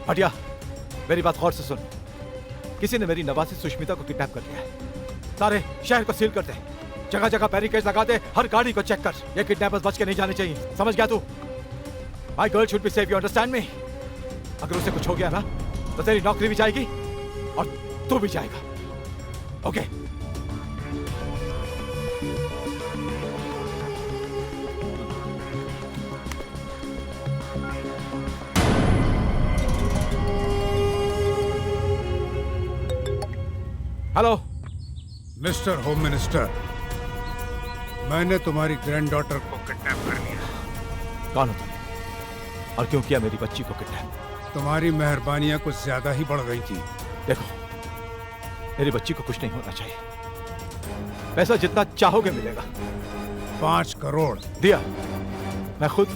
भाटिया, मेरी बात गौर से सुन। किसी ने मेरी नवासी सुष्मिता को किडनैप कर लिया है। सारे शहर को सील कर दे, जगह जगह बैरिकेड लगा दे, हर गाड़ी को चेक कर। ये किडनैपर्स बच के नहीं जाने चाहिए, समझ गया तू? My girl should be safe, you understand me? अगर उसे कुछ हो गया ना तो तेरी नौकरी भी जाएगी और तू भी जाएगा. Okay? Hello mister home minister, मैंने तुम्हारी ग्रैंड डॉटर को किडनैप कर लिया. कौन हो तुम और क्यों किया मेरी बच्ची को किडनैप? तुम्हारी मेहरबानियां कुछ ज्यादा ही बढ़ गई थी. देखो, मेरी बच्ची को कुछ नहीं होना चाहिए. पैसा जितना चाहोगे मिलेगा. 5 करोड़ दिया. मैं खुद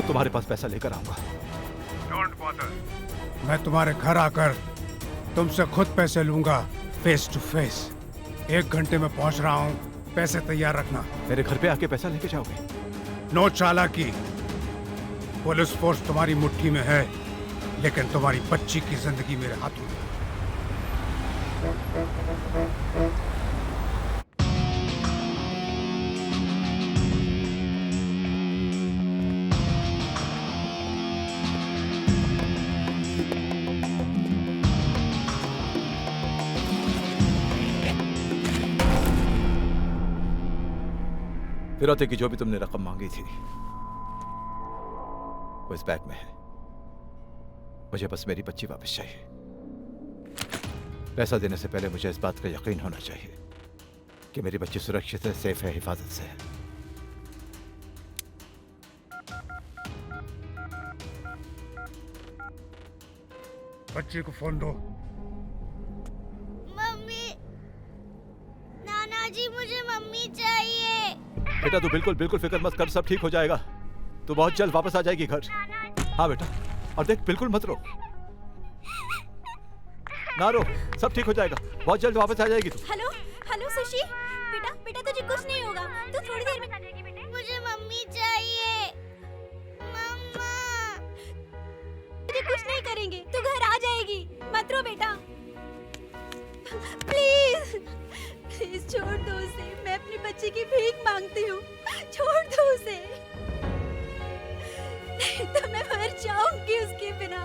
तुम्हारे पास पैसा लेकर आऊंगा. Don't bother. मैं तुम्हारे घर आकर तुमसे खुद पैसे लूंगा, फेस टू फेस. 1 घंटे में पहुंच रहा हूं. पैसे तैयार रखना. मेरे घर पे आके पैसा लेके जाओगे? नो चालाकी. पुलिस फोर्स तुम्हारी मुट्ठी में है, लेकिन तुम्हारी बच्ची की जिंदगी मेरे हाथों में. फिरौती की जो भी तुमने रकम मांगी थी वो इस बैग में है. मुझे बस मेरी बच्ची वापस चाहिए. पैसा देने से पहले मुझे इस बात का यकीन होना चाहिए कि मेरी बच्ची सुरक्षित है, सेफ है, हिफाजत से है. बच्ची को फोन दो. मम्मी, नाना जी मुझे मम्मी चाहिए. बेटा तू बिल्कुल फिक्र मत कर, सब ठीक हो जाएगा. तू बहुत जल्द वापस आ जाएगी घर. हाँ बेटा, और देख बिल्कुल मत रो. ना रो, सब ठीक हो जाएगा. बहुत जल्द वापस आ जाएगी तू. हेलो हेलो सुशी, बेटा तुझे कुछ नहीं होगा. तू थोड़ी देर में. मुझे मम्मी चाहिए. मम्मा. तुझे कुछ नहीं करेंगे, तू घर आ जाएगी. मत रो बेटा, प्लीज छोड़ दो उसे. मैं अपनी बच्ची की भीख मांगती हूँ. छोड़ दो उसे, नहीं तो मैं मर जाऊंगी उसके बिना.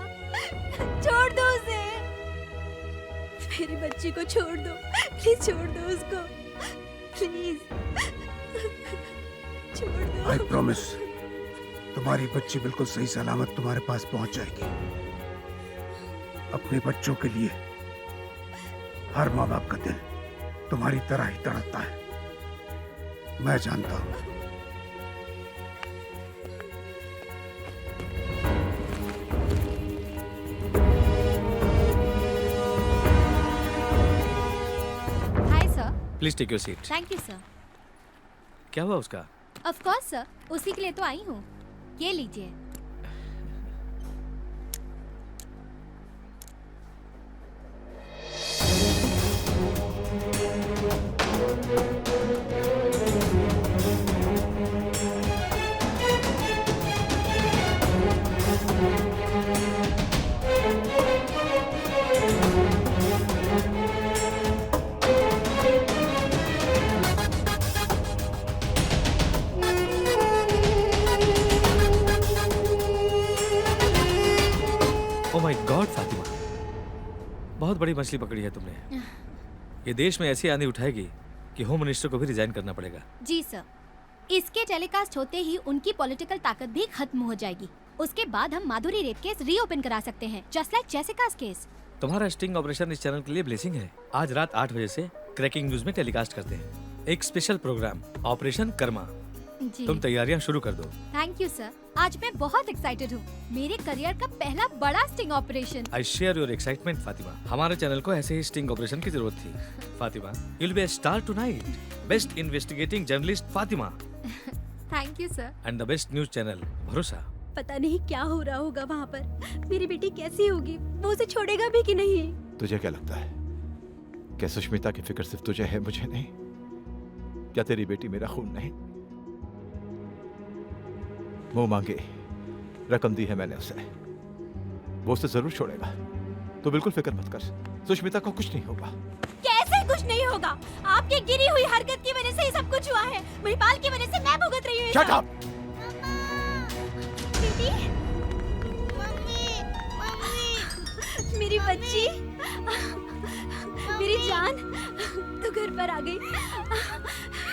छोड़ दो उसे. मेरी बच्ची को छोड़ दो, प्लीज छोड़ दो उसको. प्लीज छोड़ दो. आई प्रॉमिस, तुम्हारी बच्ची बिल्कुल सही सलामत तुम्हारे पास पहुंच जाएगी. अपने बच्चों के लिए हर माँ बाप का दिल तुम्हारी तरह ही तड़पता है. मैं जानता हूं. Hi sir. Please take your seat. Thank you sir. क्या हुआ उसका? ऑफ कोर्स सर, उसी के लिए तो आई हूँ. ये लीजिए. ओह माय गॉड फातिमा, बहुत बड़ी मछली पकड़ी है तुमने. ये देश में ऐसी आंधी उठाएगी कि होम मिनिस्टर को भी रिजाइन करना पड़ेगा. जी सर. इसके टेलीकास्ट होते ही उनकी पॉलिटिकल ताकत भी खत्म हो जाएगी. उसके बाद हम माधुरी रेप केस रीओपन करा सकते हैं, जस्ट लाइक जेसिका's केस. तुम्हारा स्टिंग ऑपरेशन इस चैनल के लिए ब्लेसिंग है. आज रात 8 बजे से क्रैकिंग न्यूज में टेलीकास्ट करते हैं एक स्पेशल प्रोग्राम, ऑपरेशन कर्मा. जी. तुम तैयारियां शुरू कर दो. Thank you sir. आज मैं बहुत एक्साइटेड हूँ. मेरे करियर का पहला बड़ा sting operation. I share your excitement Fatima. हमारे चैनल को ऐसे ही स्टिंग ऑपरेशन की जरूरत थी. Fatima, you will be a star tonight. Best investigating journalist Fatima. Thank you sir. And the best news channel भरोसा. पता नहीं क्या हो रहा होगा वहाँ पर. मेरी बेटी कैसी होगी, वो उसे छोड़ेगा भी कि नहीं. तुझे क्या लगता है क्या सुष्मिता की फिक्र सिर्फ तुझे है, मुझे नहीं? क्या तेरी बेटी मेरा खून नहीं? मुंह मांगे रकम दी है मैंने उसे, वो उसे जरूर छोड़ेगा. तो बिल्कुल फिक्र मत कर, सुष्मिता को कुछ नहीं होगा. कैसे कुछ नहीं होगा? आपकी गिरी हुई हरकत की वजह से ही सब कुछ हुआ है. महिपाल की वजह से मैं भुगत रही हूँ. Shut up! बच्ची, मेरी जान, तू घर पर आ गई।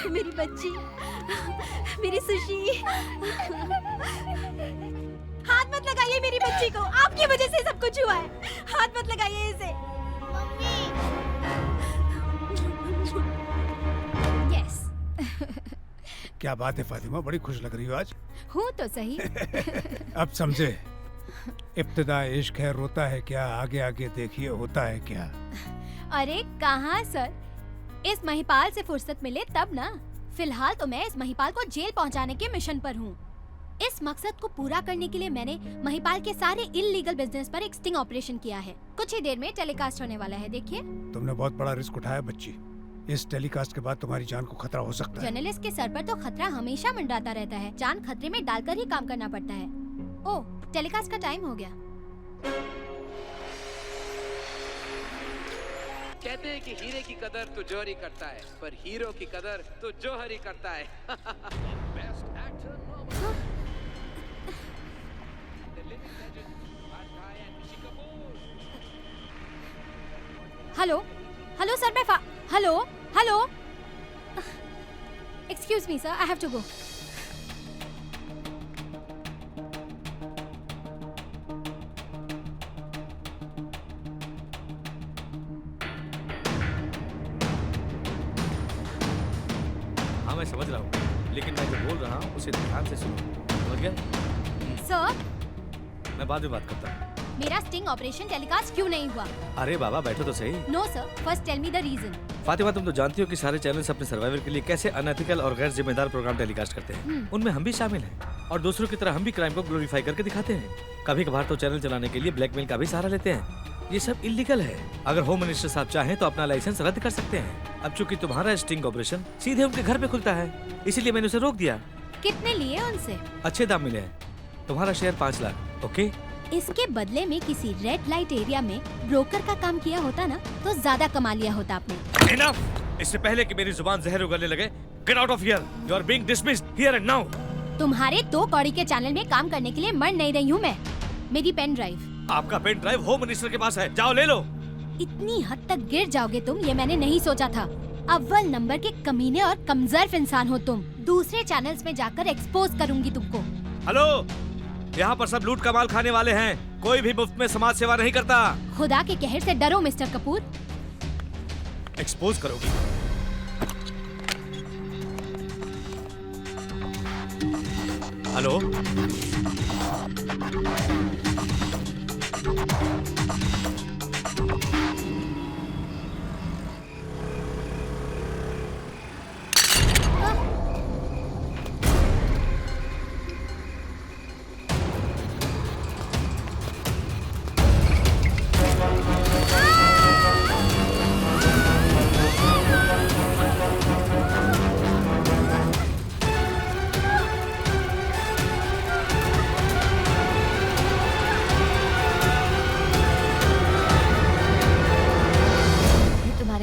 मेरी बच्ची, मेरी सुशी। हाथ मत लगाइए मेरी बच्ची को, आपकी वजह से सब कुछ हुआ है। हाथ मत लगाइए इसे। यस। क्या बात है फातिमा, बड़ी खुश लग रही हो आज। हूँ तो सही। अब समझे, इब्तिदा इश्क है, रोता है क्या, आगे आगे देखिए होता है क्या। अरे कहाँ सर, इस महिपाल से फुर्सत मिले तब ना। फिलहाल तो मैं इस महिपाल को जेल पहुंचाने के मिशन पर हूँ। इस मकसद को पूरा करने के लिए मैंने महिपाल के सारे इल्लीगल बिजनेस पर एक स्टिंग ऑपरेशन किया है। कुछ ही देर में टेलीकास्ट होने वाला है, देखिए। तुमने बहुत बड़ा रिस्क उठाया बच्ची। इस टेलीकास्ट के बाद तुम्हारी जान को खतरा हो सकता है। जर्नलिस्ट के सर पर तो खतरा हमेशा मंडराता रहता है। जान खतरे में डालकर ही काम करना पड़ता है। ओह, टेलीकास्ट का टाइम हो गया। कहते हैं कि हीरे की कदर तो जौहरी करता है, पर हीरो की कदर तो जौहरी करता है। Best actor hello hello sir, मैं hello hello, excuse me sir, I have to go. हाँ मैं समझ रहा हूँ, लेकिन मैं जो बोल रहा हूँ उसे ध्यान से सुनो, समझ गए? सर, मैं बाद में बात करता हूँ। मेरा स्टिंग ऑपरेशन टेलीकास्ट क्यों नहीं हुआ? अरे बाबा बैठो तो सही। No sir, first tell me the reason. Fatima, तुम तो जानती हो कि सारे चैनल्स अपने सर्वाइवल के लिए कैसे अनएथिकल और गैर जिम्मेदार प्रोग्राम टेलीकास्ट करते हैं। उनमें हम भी शामिल हैं और दूसरों की तरह हम भी क्राइम को ग्लोरीफाई करके दिखाते हैं। कभी कभार तो चैनल चलाने के लिए ब्लैकमेल का भी सहारा लेते हैं। ये सब इलीगल है। अगर होम मिनिस्टर साहब चाहें तो अपना लाइसेंस रद्द कर सकते हैं। अब चूंकि तुम्हारा स्टिंग ऑपरेशन सीधे उनके घर पे खुलता है, इसीलिए मैंने उसे रोक दिया। कितने लिए उनसे? अच्छे दाम मिले हैं। तुम्हारा शेयर 5 लाख। ओके, इसके बदले में किसी रेड लाइट एरिया में ब्रोकर का काम किया होता ना, तो ज्यादा कमा लिया होता आपने। इनफ! इससे पहले कि मेरी जुबान जहर उगलने लगे, get out of here. You are being dismissed here and now. तुम्हारे 2 कौड़ी के चैनल में काम करने के लिए मर नहीं रही हूँ मैं। मेरी पेन ड्राइव। आपका पेन ड्राइव होम मिनिस्टर के पास है, जाओ ले लो। इतनी हद तक गिर जाओगे तुम, ये मैंने नहीं सोचा था। अव्वल नंबर के कमीने और कमजोर इंसान हो तुम। दूसरे चैनल्स में जाकर एक्सपोज करूंगी तुमको। हेलो, यहाँ पर सब लूट कमाल खाने वाले हैं। कोई भी मुफ्त में समाज सेवा नहीं करता। खुदा के कहर से डरो मिस्टर कपूर। एक्सपोज करोगी? हेलो,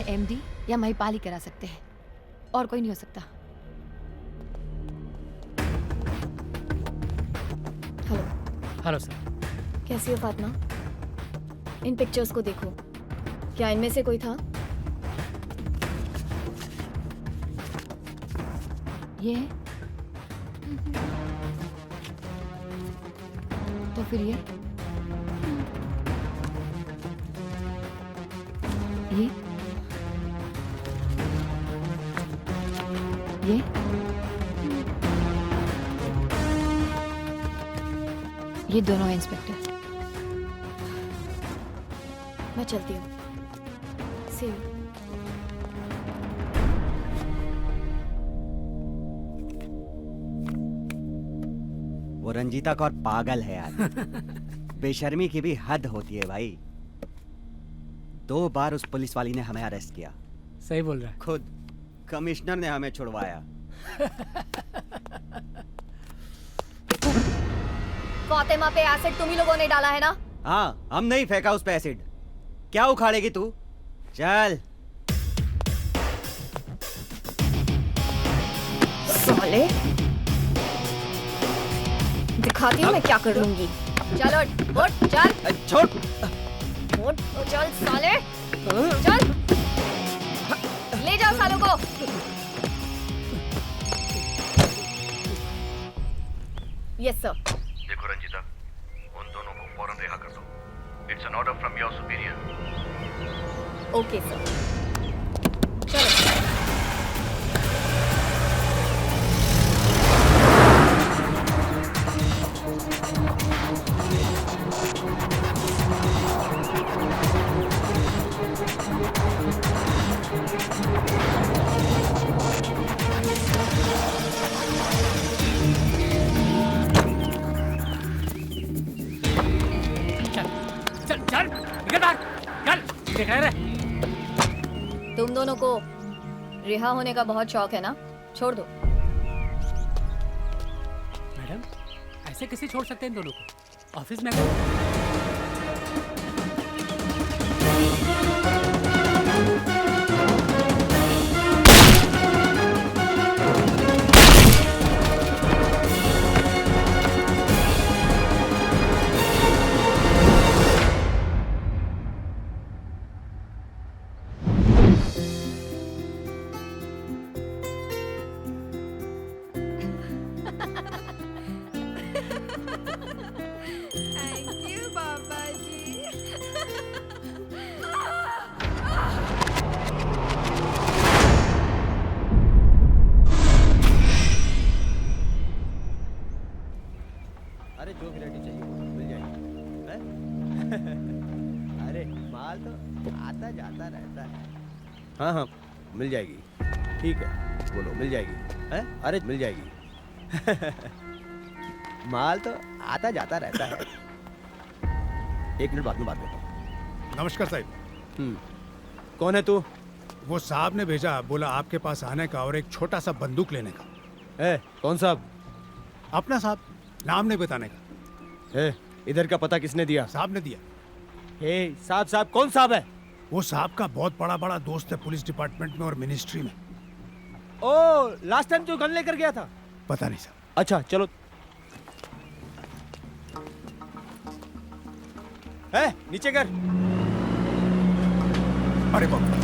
एमडी या महिपाल ही करा सकते हैं, और कोई नहीं हो सकता। हेलो। Hello sir. कैसी हो फातिमा? इन पिक्चर्स को देखो, क्या इनमें से कोई था? ये है? तो फिर ये ये दोनों हैं इंस्पेक्टर। मैं चलती हूँ। See you. वो रंजीता कौर पागल है यार। बेशर्मी की भी हद होती है भाई। 2 बार उस पुलिस वाली ने हमें अरेस्ट किया। सही बोल रहा है। खुद कमिश्नर ने हमें छुड़वाया। फातिमा पे एसिड तुम ही लोगों ने डाला है ना? हाँ, हम नहीं फेंका उस पे एसिड। क्या उखाड़ेगी तू? चल। साले, दिखाती हूँ मैं क्या कर लूंगी। चलो उठ, चल। छोड़। उठ तो चल साले, चल ले जाओ सालों को। Yes sir. देखो रंजीता, उन दोनों को फौरन रिहा कर दो। It's an order from your superior. Okay sir. चलो। चल चल निकल बाहर, चल देख रहे रे। तुम दोनों को रिहा होने का बहुत शौक है ना, छोड़ दो। मैडम ऐसे कैसे छोड़ सकते हैं इन दोनों को? ऑफिस में अगर थैंक यू बाबा जी। अरे जो वैरायटी चाहिए मिल जाएगी हैं? अरे माल तो आता जाता रहता है। हाँ हाँ मिल जाएगी, ठीक है बोलो मिल जाएगी हैं? अरे मिल जाएगी। माल तो आता जाता रहता है। 1 मिनट बाद में बात करता हूँ। नमस्कार साहब। कौन है तू? वो साहब ने भेजा, बोला आपके पास आने का और एक छोटा सा बंदूक लेने का। कौन साहब? अपना साहब, नाम नहीं बताने का। इधर का पता किसने दिया? साहब ने दिया। साहब साहब कौन साहब है? वो साहब का बहुत बड़ा दोस्त है पुलिस डिपार्टमेंट में और मिनिस्ट्री में। ओ लास्ट टाइम जो गन लेकर गया था? पता नहीं साहब। अच्छा चलो। नीचे कर। अरे बाप रे।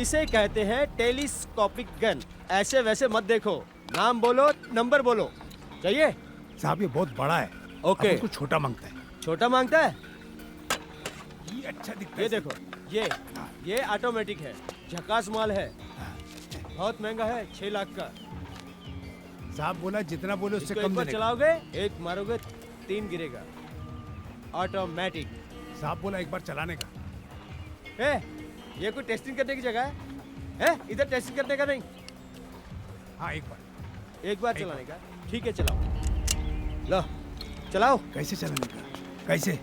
इसे कहते हैं टेलीस्कोपिक गन। ऐसे वैसे मत देखो, नाम बोलो नंबर बोलो। चाहिए? साहब ये बहुत बड़ा है। ओके। कुछ छोटा मांगता है। छोटा मांगता है? ये अच्छा दिखता है। ये देखो, ये ऑटोमेटिक है, झकास माल है, बहुत महंगा है, 6 लाख का। साहब बोला जितना बोले उससे इसको कम एक बार देने का। चलाओगे, 1 मारोगे 3 गिरेगा, ऑटोमेटिक। साहब बोला एक बार चलाने का। ये कोई टेस्टिंग करने की जगह है? इधर टेस्टिंग करने का नहीं। हाँ एक बार चलाने का। ठीक है चलाओ। लो चलाओ। कैसे चलाने का? कैसे?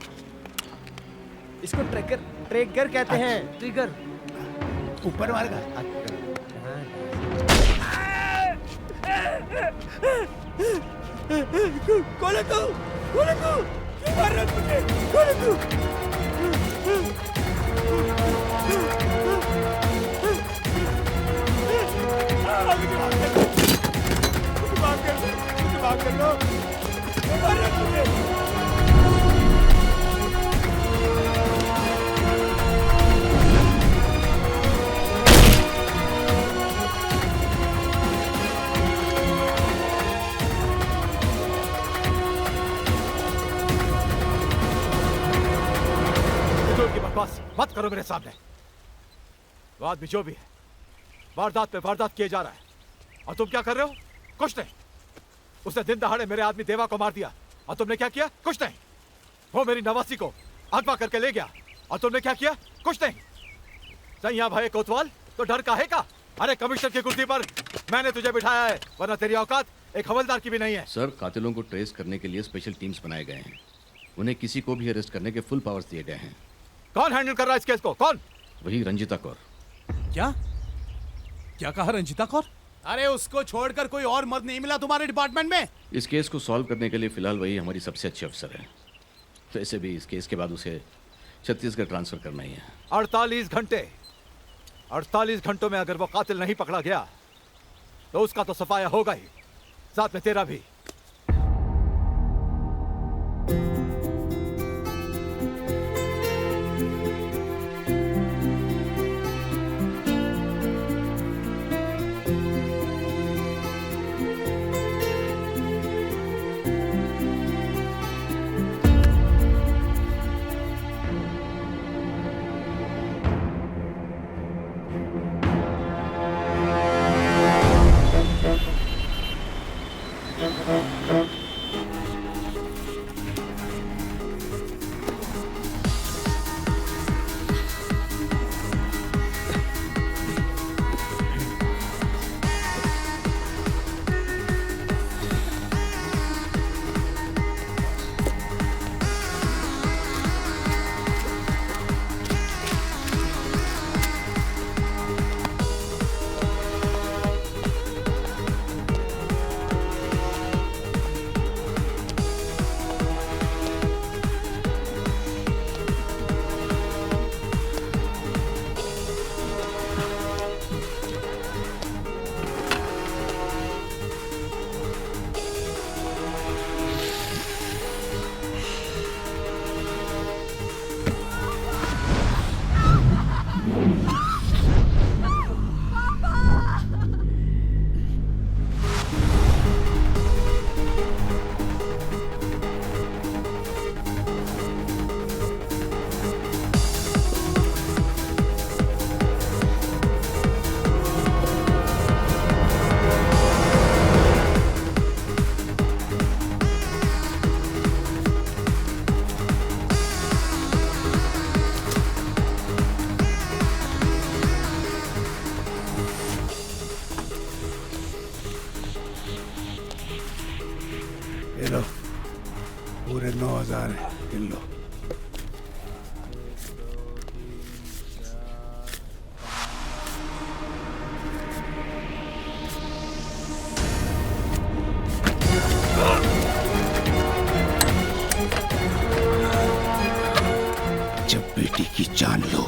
इसको ट्रैकर कहते हैं। ट्रिगर। ऊपर मारेगा। कौन है तू? क्यों मार रहा है मुझे? कौन है तू? माफ कर लो। मार रहा है मुझे। बस मत करो मेरे सामने। वो आदमी जो भी है वारदात पे वारदात किए जा रहा है और तुम क्या कर रहे हो? कुछ नहीं। उसने दिन दहाड़े मेरे आदमी देवा को मार दिया और तुमने क्या किया? कुछ नहीं। वो मेरी नवासी को अगवा करके ले गया और तुमने क्या किया? कुछ नहीं। सैया भाई कोतवाल तो डर काहे का? अरे कमिश्नर की कुर्सी पर मैंने तुझे बिठाया है, वरना तेरी औकात एक हवलदार की भी नहीं है। सर कातिलों को ट्रेस करने के लिए स्पेशल टीम्स बनाए गए हैं। उन्हें किसी को भी अरेस्ट करने के फुल पावर्स दिए गए हैं। कौन हैंडल कर रहा है इस केस को? कौन? वही रंजीता कौर। क्या कहा रंजीता कौर? अरे उसको छोड़कर कोई और मर्द नहीं मिला तुम्हारे डिपार्टमेंट में? इस केस को सॉल्व करने के लिए फिलहाल वही हमारी सबसे अच्छी अफसर है। तो ऐसे भी इस केस के बाद उसे छत्तीसगढ़ ट्रांसफर करना ही है। 48 घंटे 48 घंटों में अगर वो कातिल नहीं पकड़ा गया तो उसका तो सफाया होगा ही, साथ में तेरा भी। ये लो, पूरे 9,000 है, गिन लो। जब बेटी की जान लो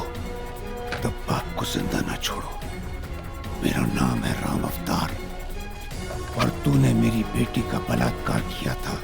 तब बाप को जिंदा ना छोड़ो। मेरा नाम है राम अवतार और तूने मेरी बेटी का बलात्कार किया था।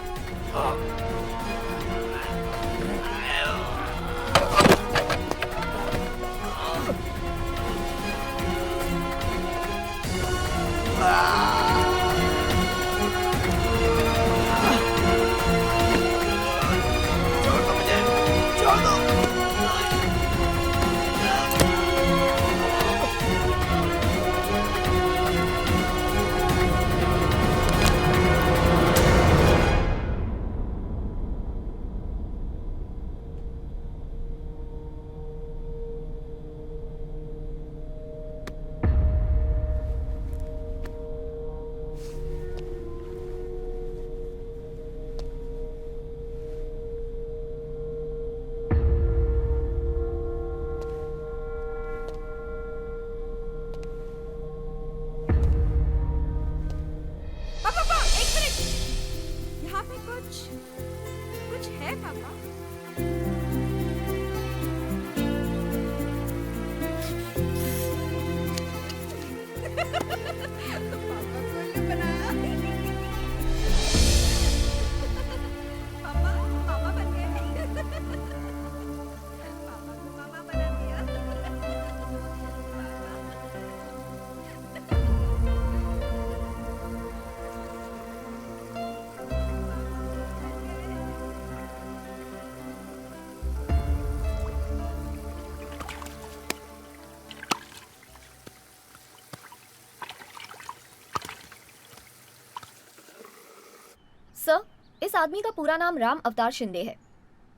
सर, इस आदमी का पूरा नाम राम अवतार शिंदे है।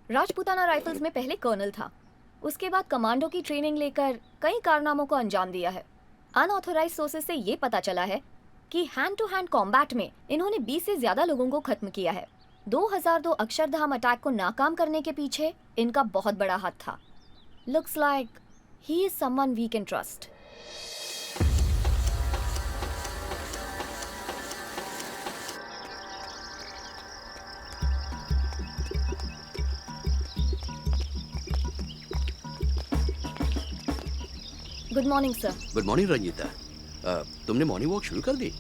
राजपूताना राइफल्स में पहले कर्नल था। उसके बाद कमांडो की ट्रेनिंग लेकर कई कारनामों को अंजाम दिया है। अनऑथोराइज सोर्सेज से ये पता चला है कि हैंड टू हैंड कॉम्बैट में इन्होंने 20 से ज्यादा लोगों को खत्म किया है। 2002 अक्षरधाम अटैक को नाकाम करने के पीछे इनका बहुत बड़ा हाथ था। Looks like he is someone we can trust. Good morning sir. Good morning Ranjita. तुमने मॉर्निंग वॉक शुरू कर दी?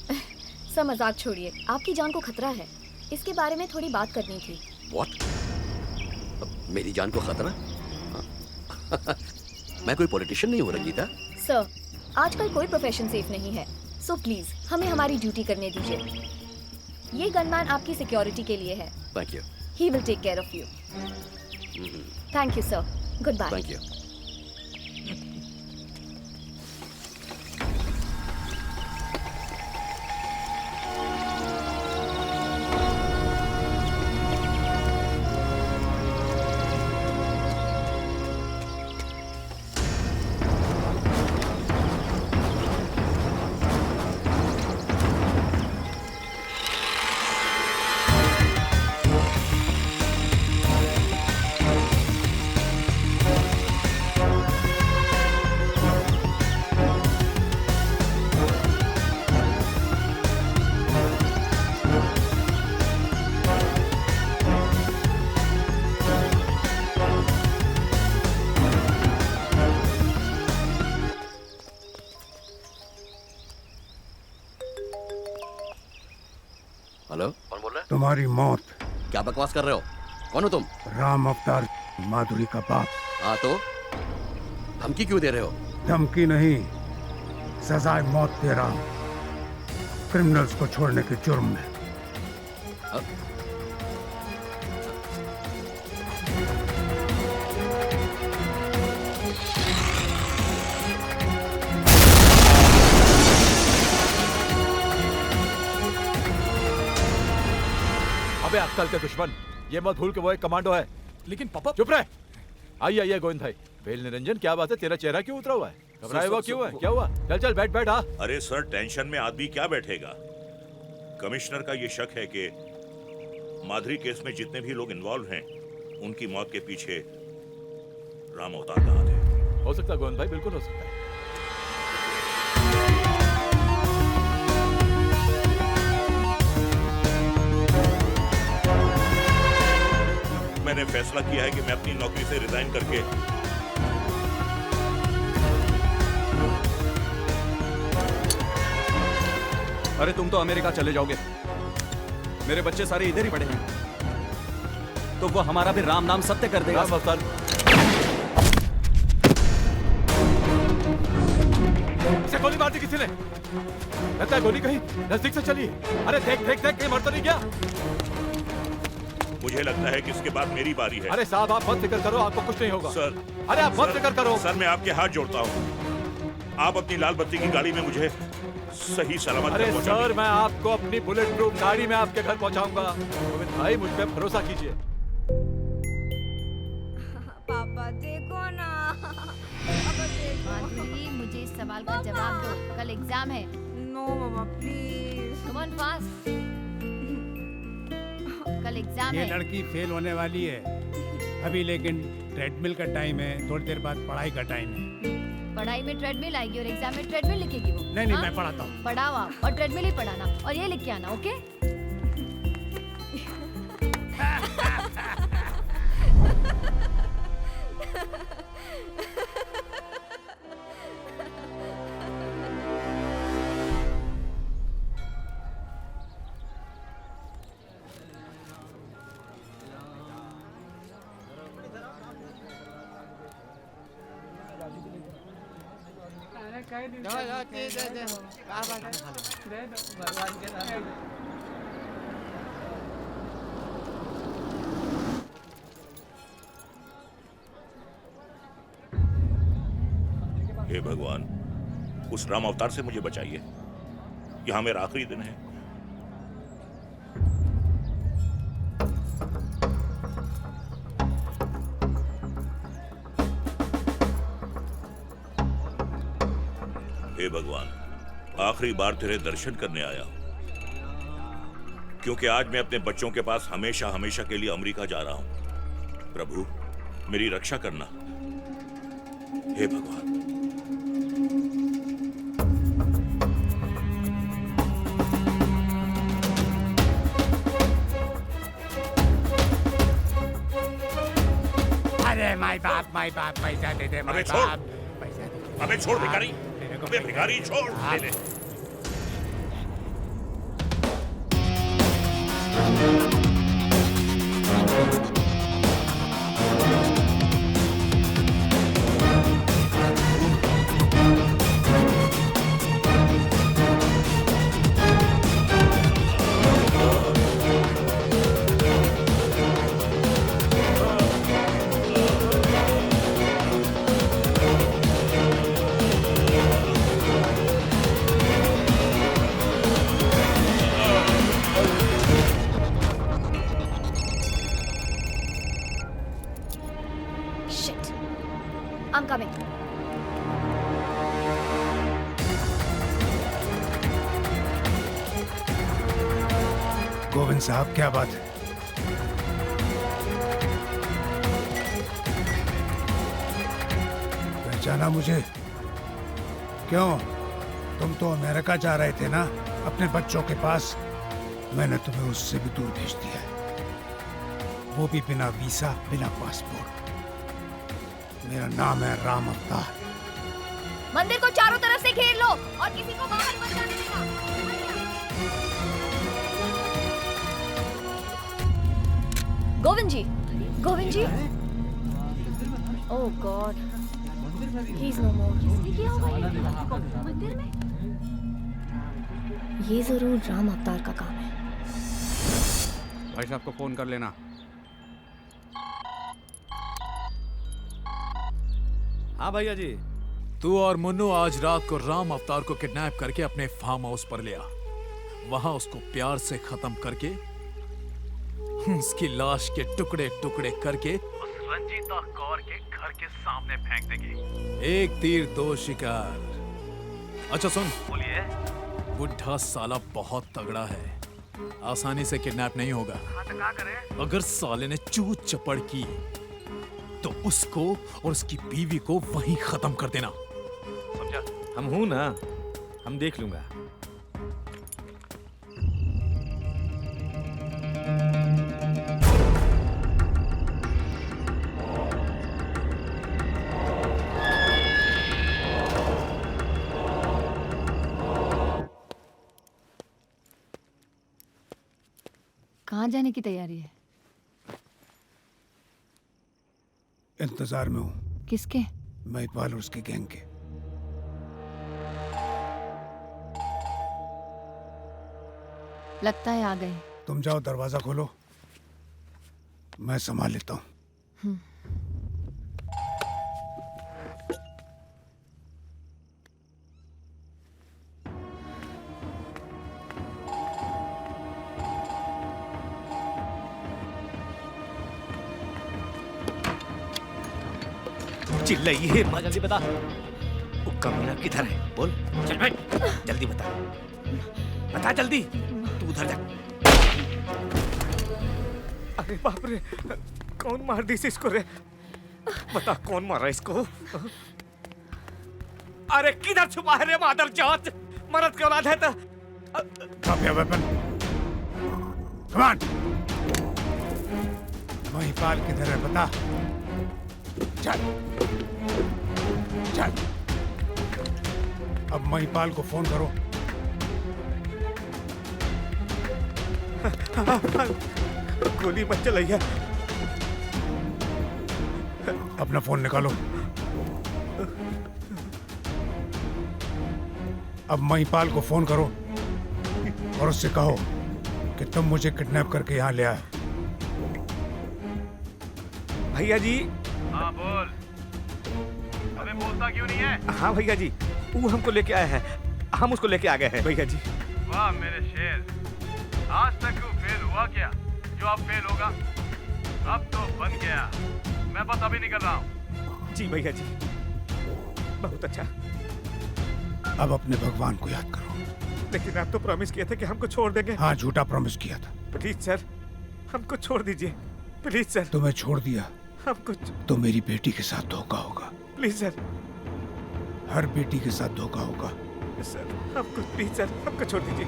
सर मजाक छोड़िए, आपकी जान को खतरा है, इसके बारे में थोड़ी बात करनी थी। व्हाट? मेरी जान को खतरा? मैं कोई पॉलिटिशियन नहीं हूँ रंजीता। सर, आजकल कोई प्रोफेशन सेफ नहीं है, सो प्लीज हमें हमारी ड्यूटी करने दीजिए। ये गनमैन आपकी सिक्योरिटी के लिए है। Thank you. He will take care of you. Thank you sir, good bye. Thank you. Hello, कौन बोल रहा है? तुम्हारी मौत। क्या बकवास कर रहे हो? कौन हो तुम? राम अवतार, माधुरी का बाप। हाँ तो धमकी क्यों दे रहे हो? धमकी नहीं, सजाए मौत दे रहा हूं, क्रिमिनल्स को छोड़ने के जुर्म में। अबे अक्कल के दुश्मन, ये मत भूल के वो एक कमांडो है। लेकिन पापा चुप रहे। आइए गोविंद भाई। बेल निरंजन, क्या बात है? तेरा चेहरा क्यों उतरा हुआ है? घबराया हुआ क्यों है? क्या हुआ? चल चल बैठ बैठ। अरे सर, टेंशन में आदमी क्या बैठेगा? कमिश्नर का ये शक है कि माधुरी केस में जितने भी लोग इन्वॉल्व हैं, उनकी मौत के पीछे राम अवतार का हाथ है। हो सकता है गोविंद भाई, बिल्कुल हो सकता है। मैंने फैसला किया है कि मैं अपनी नौकरी से रिजाइन करके अरे तुम तो अमेरिका चले जाओगे, मेरे बच्चे सारे इधर ही पड़े हैं, तो वो हमारा भी राम नाम सत्य कर देगा। राम अवतार, इसे गोली मार दी किसी ने? लगता है गोली कहीं नजदीक से चली है। अरे देख देख देख, कहीं मर तो नहीं गया? मुझे लगता है कि इसके बाद मेरी बारी है। अरे साहब, आप मत फिक्र करो, आपको कुछ नहीं होगा। सर, अरे आप मत फिक्र करो। सर, मैं आपके हाथ जोड़ता हूँ, आप अपनी लाल बत्ती की गाड़ी में मुझे सही सलामत अरे पहुंचा सर, दीजिए। मैं आपको अपनी बुलेट प्रूफ गाड़ी में आपके घर पहुंचाऊंगा। गोविंद भाई, मुझ पे भरोसा कीजिए। पापा देखो ना। माधुरी, मुझे इस सवाल का जवाब दो, कल एग्जाम है। नो मामा प्लीज। कम ऑन फास्ट, कल एग्जाम ये है। लड़की फेल होने वाली है अभी, लेकिन ट्रेडमिल का टाइम है, थोड़ी देर बाद पढ़ाई का टाइम है। पढ़ाई में ट्रेडमिल आएगी और एग्जाम में ट्रेडमिल लिखेगी वो। नहीं नहीं, हाँ? मैं पढ़ाता हूँ। पढ़ाओ आप, और ट्रेडमिल ही पढ़ाना, और ये लिख के आना, ओके? हे भगवान, उस राम अवतार से मुझे बचाइए। यहाँ मेरा आखिरी दिन है। हे भगवान, आखिरी बार तेरे दर्शन करने आया हूं, क्योंकि आज मैं अपने बच्चों के पास हमेशा हमेशा के लिए अमेरिका जा रहा हूं। प्रभु, मेरी रक्षा करना। हे भगवान। अरे माय बाप पैसा दे दे, माय अबे छोड़। बाप पैसा दे दे। अबे छोड़ भिखारी, अबे भिखारी छोड़। ले ले। Shit. I'm coming. गोविंद साहब, क्या बात है? पहचाना मुझे? क्यों? तुम तो अमेरिका जा रहे थे ना, अपने बच्चों के पास। मैंने तुम्हें उससे भी दूर भेज दिया है, वो भी बिना वीसा, बिना पासपोर्ट। मेरा नाम है राम अवतार। मंदिर को चारों तरफ से घेर लो और किसी को बाहर मत जाने देना। गोविंद जी, गोविंद जी। ओह गॉड, ही इज नो मोर। क्या हुआ मंदिर में? ये जरूर राम अवतार का काम है। भाई साहब को फोन कर लेना। हाँ भैया जी। तू और मुन्नू आज रात को राम अवतार को किडनैप करके अपने फार्म हाउस पर ले आ। वहां उसको प्यार से खत्म करके उसकी लाश के टुकड़े टुकड़े करके उस रंजीता कौर के घर के सामने फेंक देंगे। एक तीर दो शिकार। अच्छा सुन, बोलिए। बुढ़ा साला बहुत तगड़ा है, आसानी से किडनैप नहीं होगा। तो क्या करें? अगर साले ने चूत चपड़ की तो उसको और उसकी बीवी को वहीं खत्म कर देना, समझा? हम हूं ना, हम देख लूंगा। कहाँ जाने की तैयारी है? इंतजार में हूँ। किसके? महिपाल और उसके गैंग के। लगता है आ गए। तुम जाओ, दरवाजा खोलो, मैं संभाल लेता हूँ। चिल्लाइए मत, जल्दी बता। वो कमीना किधर है? बोल, चल बैठ, जल्दी बता, बता जल्दी। तू उधर जा। अरे बाप रे, कौन मार दी इसको रे? बता कौन मारा इसको? अरे किधर छुपा है रे मादर जात? मर्द की औलाद है तो Drop your weapon. Come on. Mahipal किधर है बता? चल चल। अब महिपाल को फोन करो। गोली मत चलाइए। अपना फोन निकालो। अब महिपाल को फोन करो और उससे कहो कि तुम मुझे किडनैप करके यहाँ ले आए। भैया जी। हाँ बोल। अबे बोलता क्यों नहीं है? हाँ भैया जी, वो हमको लेके आया है, हम उसको लेके आ गए हैं भैया जी। वाह मेरे शेर, आज तक क्यों फेल हुआ क्या? जो अब फेल होगा अब तो बन गया। मैं बस अभी निकल रहा हूँ। जी भैया जी, बहुत अच्छा। अब अपने भगवान को याद करो। लेकिन आप तो प्रॉमिस किए थे कि हमको छोड़ देंगे। हाँ, झूठा प्रॉमिस किया था। प्लीज सर, हमको छोड़ दीजिए प्लीज सर। तुम्हें छोड़ दिया हमको तो मेरी बेटी के साथ धोखा होगा। Please sir. हर बेटी के साथ धोखा होगा। सर हमको प्लीज सर, हमको छोड़ दीजिए।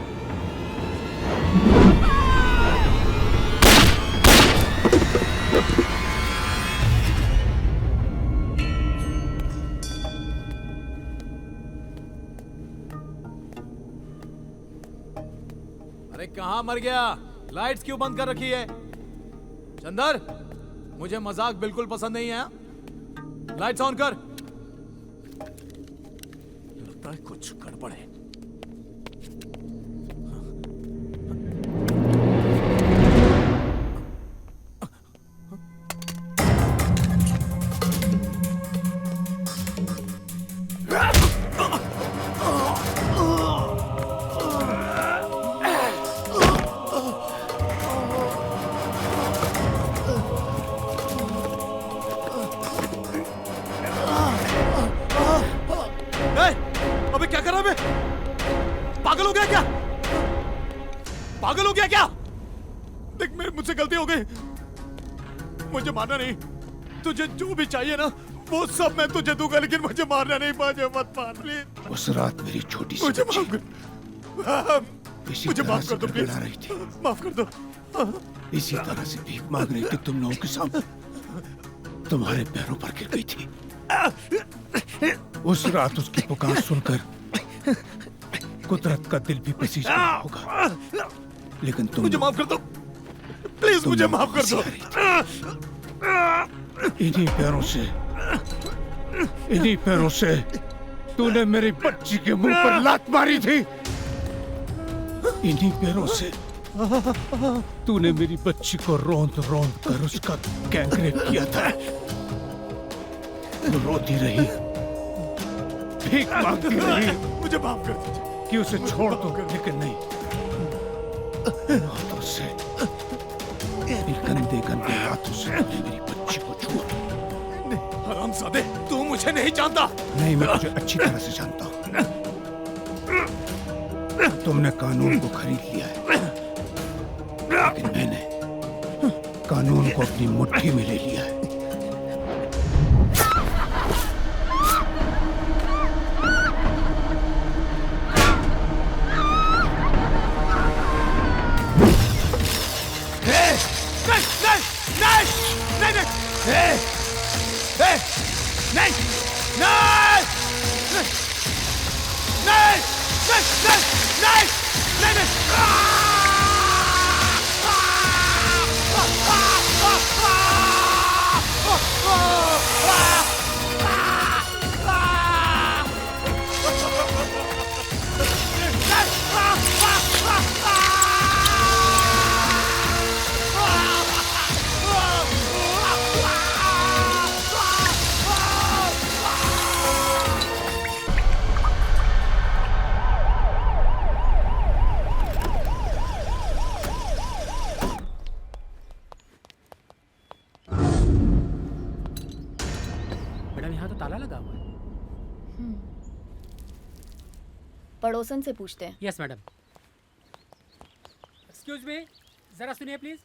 मर गया? लाइट्स क्यों बंद कर रखी है? चंदर, मुझे मजाक बिल्कुल पसंद नहीं है। लाइट्स ऑन कर। लगता है कुछ गड़बड़ है। अबे क्या कर रहा है? पागल हो गया क्या? पागल हो गया क्या? देख, मुझसे गलती हो गई, मुझे मारना नहीं। तुझे जो भी चाहिए ना वो सब मैं तुझे दूंगा, लेकिन मुझे मारना नहीं। मुझे मत मार प्लीज। उस रात मेरी छोटी सी मुझे माफ कर, मुझे माफ कर दो प्लीज। रही थी। माफ कर दो। इसी तरह से भीख मांग रही थी तुम लोगों के सामने, तुम्हारे पैरों पर गिर गई थी। उस रात उसकी पुकार सुनकर कुदरत का दिल भी पसीज गया होगा, लेकिन तुम मुझे माफ कर दो प्लीज, मुझे माफ कर दो। इन्हीं पैरों से तूने मेरी बच्ची के मुंह पर लात मारी थी। इन्हीं पैरों से तूने मेरी बच्ची को रोंद कर उसका गैंगरेप किया था। वो रोती रही, भीख मांगती रही, मुझे माफ कर दीजिए कि उसे छोड़ दो, लेकिन नहीं, हाथों से, गंदे हाथों से मेरी बच्ची को छुआ। हरामजादे, तू मुझे नहीं जानता। नहीं, मैं तुझे अच्छी तरह से जानता हूँ। तुमने कानून को खरीद लिया है, लेकिन मैंने कानून को अपनी मुट्ठी में ले लिया है। पड़ोसन से पूछते हैं। Yes madam. एक्सक्यूज मी, जरा सुनिए प्लीज।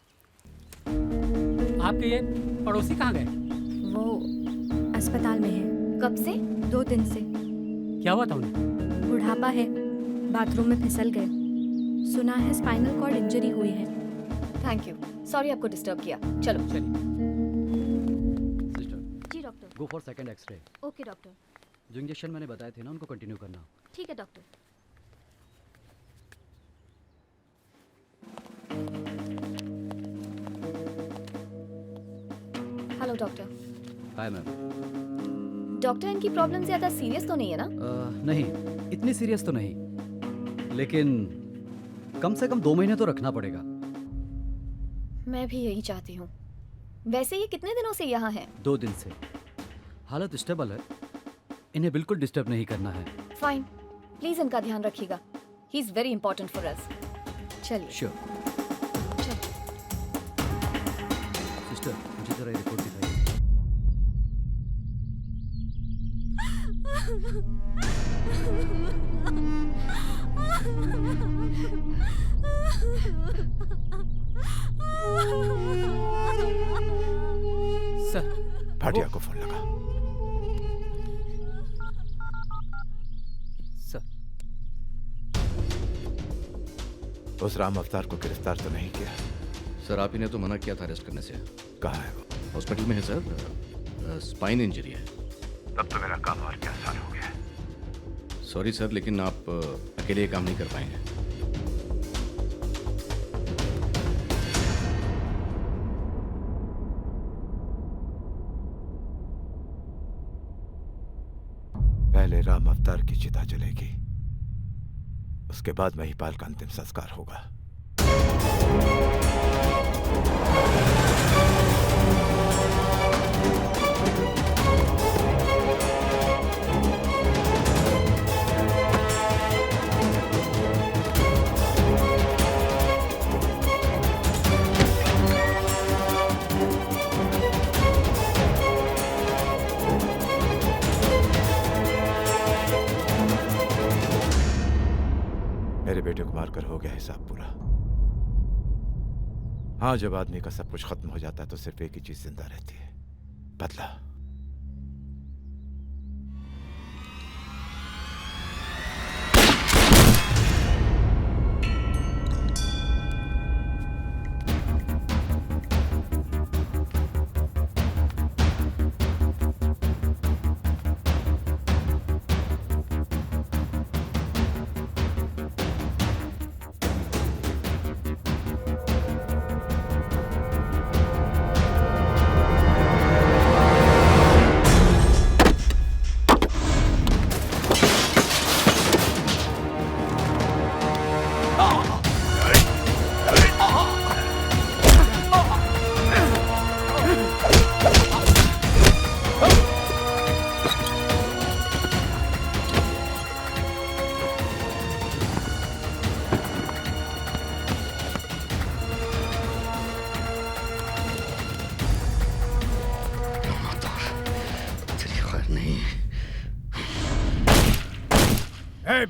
आपके ये पड़ोसी कहाँ गए? वो अस्पताल में है। कब से? 2 दिन से। क्या हुआ था उन्हें? बुढ़ापा है, बाथरूम में फिसल गए। सुना है स्पाइनल कॉर्ड इंजरी हुई है। थैंक यू, सॉरी आपको डिस्टर्ब किया। चलो चलिए। जी doctor. Go for second x-ray. Okay doctor. जो इंजेक्शन मैंने बताए थे ना, उनको कंटिन्यू करना। ठीक है doctor. Hello doctor. Hi ma'am. Doctor, इनकी प्रॉब्लम ज्यादा सीरियस तो नहीं है ना? नहीं, इतनी सीरियस तो नहीं, लेकिन कम से कम 2 महीने तो रखना पड़ेगा। मैं भी यही चाहती हूँ। वैसे ये कितने दिनों से यहाँ है? 2 दिन से। हालत स्टेबल है, इन्हें बिल्कुल डिस्टर्ब नहीं करना है। फाइन, प्लीज इनका ध्यान रखिएगा। He is very important for us. चलिए। श्योर। सिस्टर, मुझे जरा रिपोर्ट दिखाइए। सर, भाटिया को फोन लगा। सर, उस राम अवतार को गिरफ्तार तो नहीं किया? सर, आप ही ने तो मना किया था अरेस्ट करने से। कहाँ है वो? हॉस्पिटल में है सर, स्पाइन इंजरी है। तब तो मेरा काम और क्या आसान हो गया। सॉरी सर, लेकिन आप अकेले ये काम नहीं कर पाएंगे। पहले राम अवतार की चिता जलेगी, उसके बाद महिपाल का अंतिम संस्कार होगा। मेरे बेटे को मारकर हो गया हिसाब पूरा। हाँ, जब आदमी का सब कुछ खत्म हो जाता है तो सिर्फ एक ही चीज जिंदा रहती है, बदला।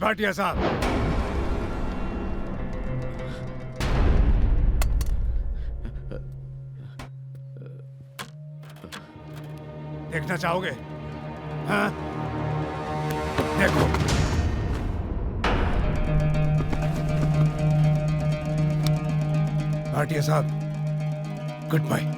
भाटिया साहब, देखना चाहोगे? हाँ, देखो। भाटिया साहब, good bye.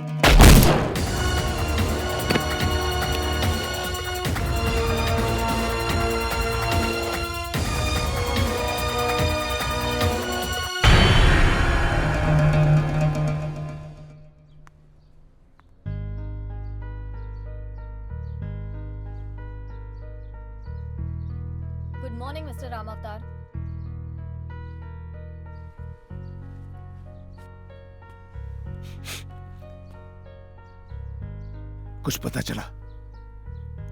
Good morning mister Ram Avtar. कुछ पता चला?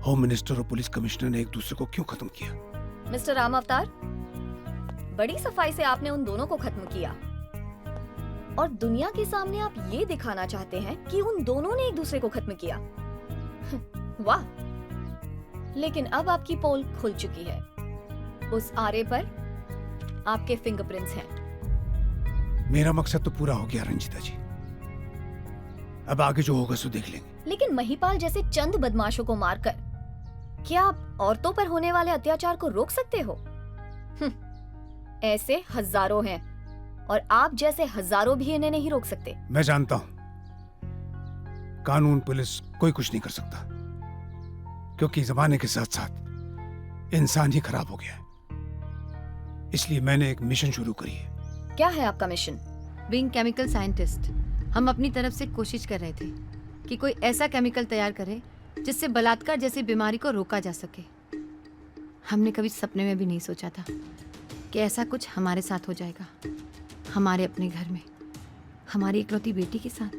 होम मिनिस्टर और पुलिस कमिश्नर ने एक दूसरे को क्यों खत्म किया? मिस्टर राम अवतार, बड़ी सफाई से आपने उन दोनों को खत्म किया और दुनिया के सामने आप ये दिखाना चाहते हैं कि उन दोनों ने एक दूसरे को खत्म किया। वाह! लेकिन अब आपकी पोल खुल चुकी है। उस आरे पर आपके फिंगरप्रिंट्स हैं। मेरा मकसद तो पूरा हो गया रंजीता जी। अब आगे जो होगा सो देख लेंगे। लेकिन महिपाल जैसे चंद बदमाशों को मारकर क्या आप औरतों पर होने वाले अत्याचार को रोक सकते हो? ऐसे हजारों हैं और आप जैसे हजारों भी इन्हें नहीं रोक सकते। मैं जानता हूं, कानून पुलिस कोई कुछ नहीं कर सकता, क्योंकि जमाने के साथ साथ इंसान ही खराब हो गया है। इसलिए मैंने एक मिशन शुरू करी है। क्या है आपका मिशन? बीइंग केमिकल साइंटिस्ट, हम अपनी तरफ से कोशिश कर रहे थे कि कोई ऐसा केमिकल तैयार करे जिससे बलात्कार जैसी बीमारी को रोका जा सके। हमने कभी सपने में भी नहीं सोचा था कि ऐसा कुछ हमारे साथ हो जाएगा, हमारे अपने घर में, हमारी इकलौती बेटी के साथ।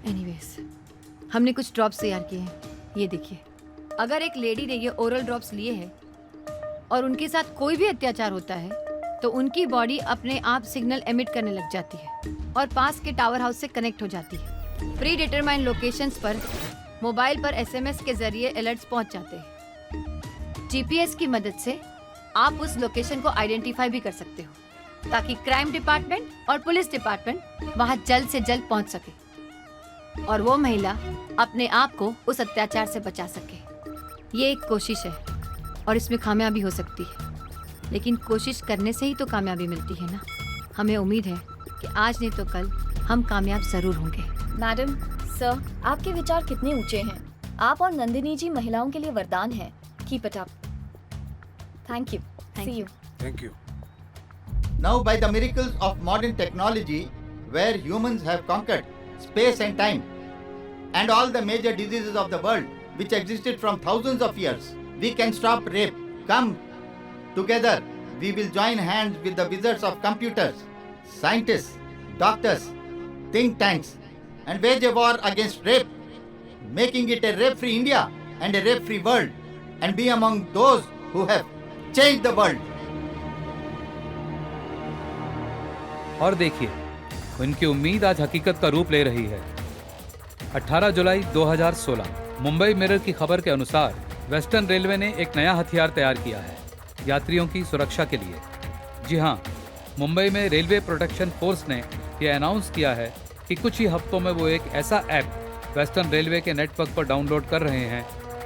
एनीवेज, हमने कुछ ड्रॉप्स तैयार किए हैं, ये देखिए। अगर एक लेडी ने ये ओरल ड्रॉप्स लिए हैं और उनके साथ कोई भी अत्याचार होता है तो उनकी बॉडी अपने आप सिग्नल एमिट करने लग जाती है और पास के टावर हाउस से कनेक्ट हो जाती है। प्री डिटरमाइंड लोकेशंस पर मोबाइल पर एसएमएस के जरिए अलर्ट्स पहुंच जाते हैं। जीपीएस की मदद से आप उस लोकेशन को आइडेंटिफाई भी कर सकते हो ताकि क्राइम डिपार्टमेंट और पुलिस डिपार्टमेंट वहां जल्द से जल्द पहुंच सके और वो महिला अपने आप को उस अत्याचार से बचा सके। ये एक कोशिश है और इसमें खामियाबी हो सकती है, लेकिन कोशिश करने से ही तो कामयाबी मिलती है ना। हमें उम्मीद है कि आज नहीं तो कल हम कामयाब जरूर होंगे। मैडम, सर, आपके विचार कितने ऊंचे हैं। आप और नंदिनी जी महिलाओं के लिए वरदान है। Keep it up. Thank you. See you. Thank you. Now by the miracles of modern technology, where humans have conquered space and time, and all the major diseases of the world which existed from thousands of years, we can stop rape. Come together. We will join hands with the wizards of computers, scientists, doctors, think tanks, and wage a war against rape, making it a rape-free India and a rape-free world, and be among those who have changed the world. और देखिए, उनकी उम्मीद आज हकीकत का रूप ले रही है। 18 जुलाई 2016 मुंबई मिरर की खबर के अनुसार वेस्टर्न रेलवे ने एक नया हथियार तैयार किया है यात्रियों की सुरक्षा के लिए। जी हाँ, मुंबई में रेलवे प्रोटेक्शन फोर्स ने यह अनाउंस किया है कि कुछ ही हफ्तों में वो एक ऐसा ऐप वेस्टर्न रेलवे के नेटवर्क पर डाउनलोड कर रहे हैं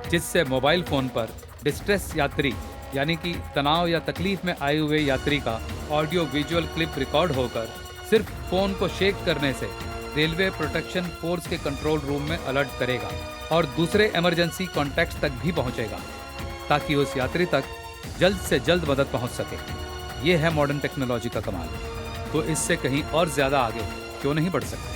जिससे मोबाइल फ़ोन पर डिस्ट्रेस यात्री यानी कि तनाव या तकलीफ में आए हुए यात्री का ऑडियो विजुअल क्लिप रिकॉर्ड होकर सिर्फ फ़ोन को शेक करने से रेलवे प्रोटेक्शन फोर्स के कंट्रोल रूम में अलर्ट करेगा और दूसरे इमरजेंसी कॉन्टैक्ट्स तक भी पहुंचेगा ताकि उस यात्री तक जल्द से जल्द मदद पहुंच सके। ये है मॉडर्न टेक्नोलॉजी का कमाल। तो इससे कहीं और ज़्यादा आगे क्यों नहीं बढ़ सकते।